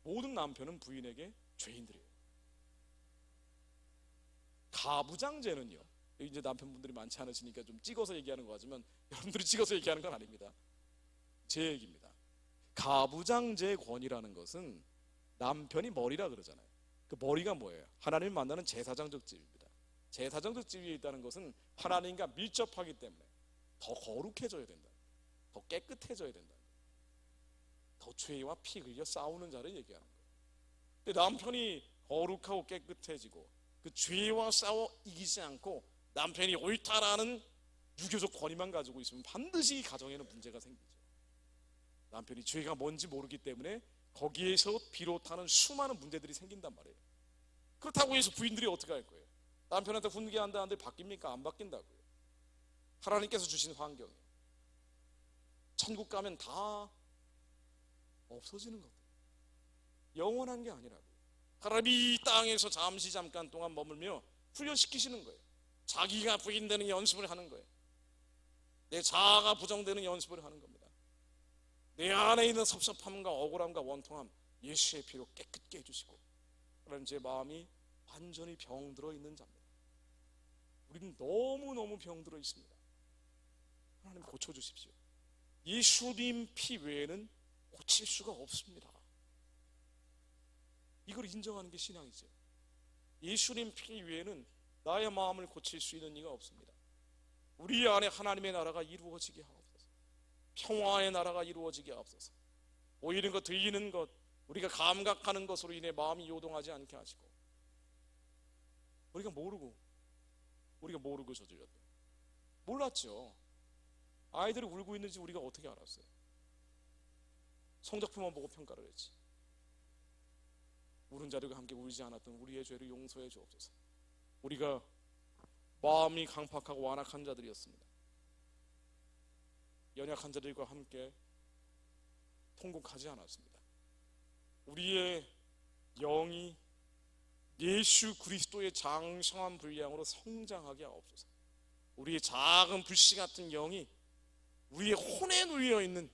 모든 남편은 부인에게 죄인들이에요. 가부장제는요, 이제 남편분들이 많지 않으시니까 좀 찍어서 얘기하는 거 같지만 여러분들이 찍어서 얘기하는 건 아닙니다. 제 얘기입니다. 가부장제 권이라는 것은 남편이 머리라 그러잖아요. 그 머리가 뭐예요? 하나님을 만나는 제사장적 집입니다. 제사장들 집 위에 있다는 것은 하나님과 밀접하기 때문에 더 거룩해져야 된다, 더 깨끗해져야 된다, 더 죄와 피 흘려 싸우는 자를 얘기하는 거예요. 근데 남편이 거룩하고 깨끗해지고 그 죄와 싸워 이기지 않고 남편이 옳다라는 유교적 권위만 가지고 있으면 반드시 가정에는 문제가 생기죠. 남편이 죄가 뭔지 모르기 때문에 거기에서 비롯하는 수많은 문제들이 생긴단 말이에요. 그렇다고 해서 부인들이 어떻게 할 거예요? 남편한테 훈계한다는데 바뀝니까? 안 바뀐다고요. 하나님께서 주신 환경이에요. 천국 가면 다 없어지는 것들, 영원한 게 아니라고요. 하나님이 이 땅에서 잠깐 동안 머물며 훈련시키시는 거예요. 자기가 부인되는 연습을 하는 거예요. 내 자아가 부정되는 연습을 하는 겁니다. 내 안에 있는 섭섭함과 억울함과 원통함 예수의 피로 깨끗게 해주시고, 하나님 제 마음이 완전히 병들어 있는 자입니다. 우리는 너무너무 병들어 있습니다. 하나님 고쳐주십시오. 예수님 피 외에는 고칠 수가 없습니다. 이걸 인정하는 게 신앙이죠. 예수님 피 외에는 나의 마음을 고칠 수 있는 이가 없습니다. 우리 안에 하나님의 나라가 이루어지게 하옵소서. 평화의 나라가 이루어지게 하옵소서. 보이는 것, 들리는 것, 우리가 감각하는 것으로 인해 마음이 요동하지 않게 하시고, 우리가 모르고 저질렀대요. 몰랐죠. 아이들이 울고 있는지 우리가 어떻게 알았어요? 성적표만 보고 평가를 했지. 우는 자들과 함께 울지 않았던 우리의 죄를 용서해 주옵소서. 우리가 마음이 강팍하고 완악한 자들이었습니다. 연약한 자들과 함께 통곡하지 않았습니다. 우리의 영이 예수 그리스도의 장성한 분량으로 성장하게 하옵소서. 우리의 작은 불씨 같은 영이 우리의 혼에 누워 있는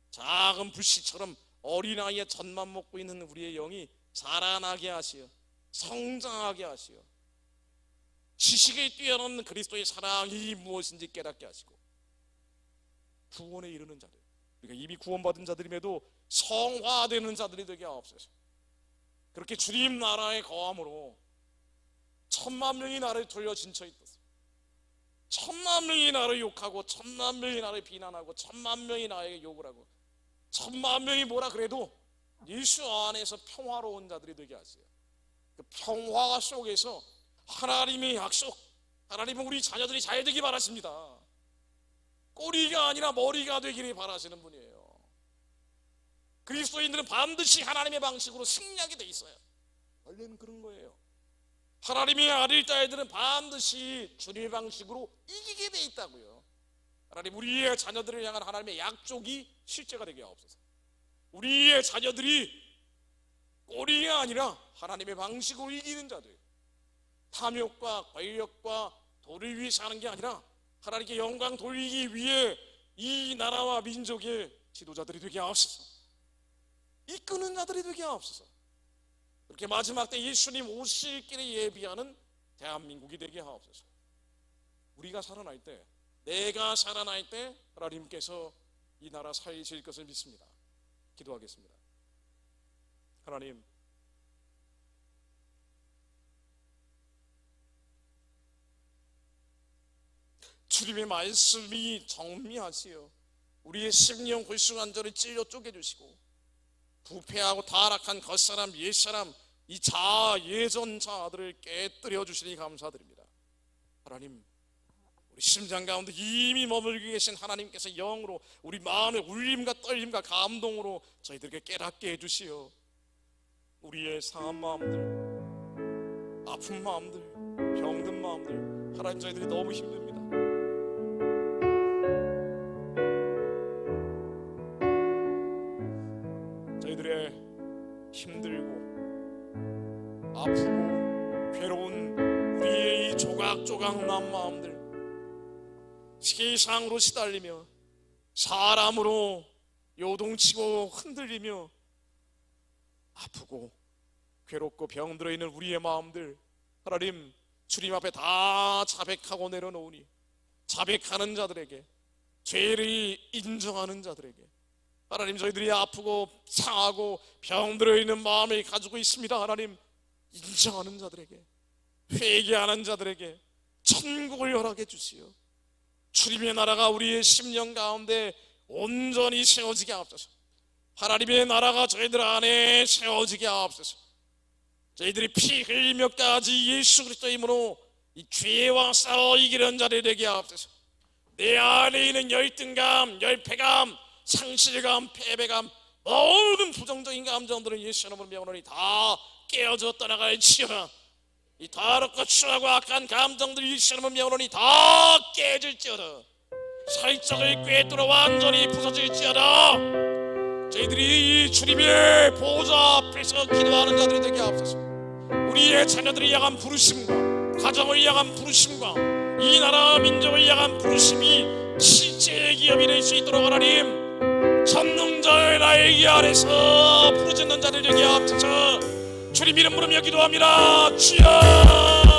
작은 불씨처럼 어린아이의 젖만 먹고 있는 우리의 영이 자라나게 하시어 성장하게 하시어 지식에 뛰어넘는 그리스도의 사랑이 무엇인지 깨닫게 하시고, 구원에 이르는 자들, 우리가 이미 구원받은 자들임에도 성화되는 자들이 되게 하옵소서. 그렇게 주님 나라의 거함으로 10,000,000명이 나를 돌려 진쳐 있듯이 10,000,000명이 나를 욕하고 10,000,000명이 나를 비난하고 10,000,000명이 나에게 욕을 하고 10,000,000명이 뭐라 그래도 예수 안에서 평화로운 자들이 되게 하세요. 그 평화 속에서 하나님의 약속, 하나님은 우리 자녀들이 잘 되기 바라십니다. 꼬리가 아니라 머리가 되기를 바라시는 분이에요. 그리스도인들은 반드시 하나님의 방식으로 승리하게 돼 있어요. 원래는 그런 거예요. 하나님의 아들, 딸들은 반드시 주님의 방식으로 이기게 돼 있다고요. 하나님, 우리의 자녀들을 향한 하나님의 약속이 실제가 되게 하옵소서. 우리의 자녀들이 꼬리가 아니라 하나님의 방식으로 이기는 자들, 탐욕과 권력과 도를 위해 사는 게 아니라 하나님께 영광 돌리기 위해 이 나라와 민족의 지도자들이 되게 하옵소서. 이끄는 자들이 되게 하옵소서. 그렇게 마지막 때 예수님 오실 길을 예비하는 대한민국이 되게 하옵소서. 우리가 살아날 때, 내가 살아날 때 하나님께서 이 나라 살리실 것을 믿습니다. 기도하겠습니다. 하나님, 주님의 말씀이 정미하시어 우리의 심령 골수관절을 찔러 쪼개주시고, 부패하고 타락한 겉사람 옛사람 이 자아 예전 자아들을 깨뜨려 주시니 감사드립니다. 하나님, 우리 심장 가운데 이미 머물고 계신 하나님께서 영으로 우리 마음의 울림과 떨림과 감동으로 저희들에게 깨닫게 해주시어 우리의 상한 마음들, 아픈 마음들, 병든 마음들, 하나님 저희들이 너무 힘듭니다. 저희들의 힘들고 아프고 괴로운 우리의 이 조각조각 난 마음들, 세상으로 시달리며 사람으로 요동치고 흔들리며 아프고 괴롭고 병들어 있는 우리의 마음들, 하나님 주님 앞에 다 자백하고 내려놓으니, 자백하는 자들에게, 죄를 인정하는 자들에게, 하나님 저희들이 아프고 상하고 병들어 있는 마음을 가지고 있습니다. 하나님 인정하는 자들에게 회개하는 자들에게 천국을 허락해 주시오. 주님의 나라가 우리의 심령 가운데 온전히 세워지게 하옵소서. 하나님의 나라가 저희들 안에 세워지게 하옵소서. 저희들이 피 흘리며까지 예수 그리스도의 이름으로 이 죄와 싸워 이기는 자들이 되게 하옵소서. 내 안에 있는 열등감, 열패감, 상실감, 패배감, 모든 부정적인 감정들은 예수 이름으로 명하노니 다 깨어져 떠나갈지어다. 이 더럽고 추하고 악한 감정들이 예수 이름으로 명하노니 다 깨질지어다. 살짝을 꿰뚫어 완전히 부서질지어다. 저희들이 이 주님의 보좌 앞에서 기도하는 자들이 되게 하옵소서. 우리의 자녀들을 향한 부르심과 가정을 향한 부르심과 이 나라 민족을 향한 부르심이 실제 기업이 될 수 있도록 하나님 전능자의 나의 아래서 부르짖는 자들 되게 하옵소서. 주님 이름 부르며 기도합니다. 주여.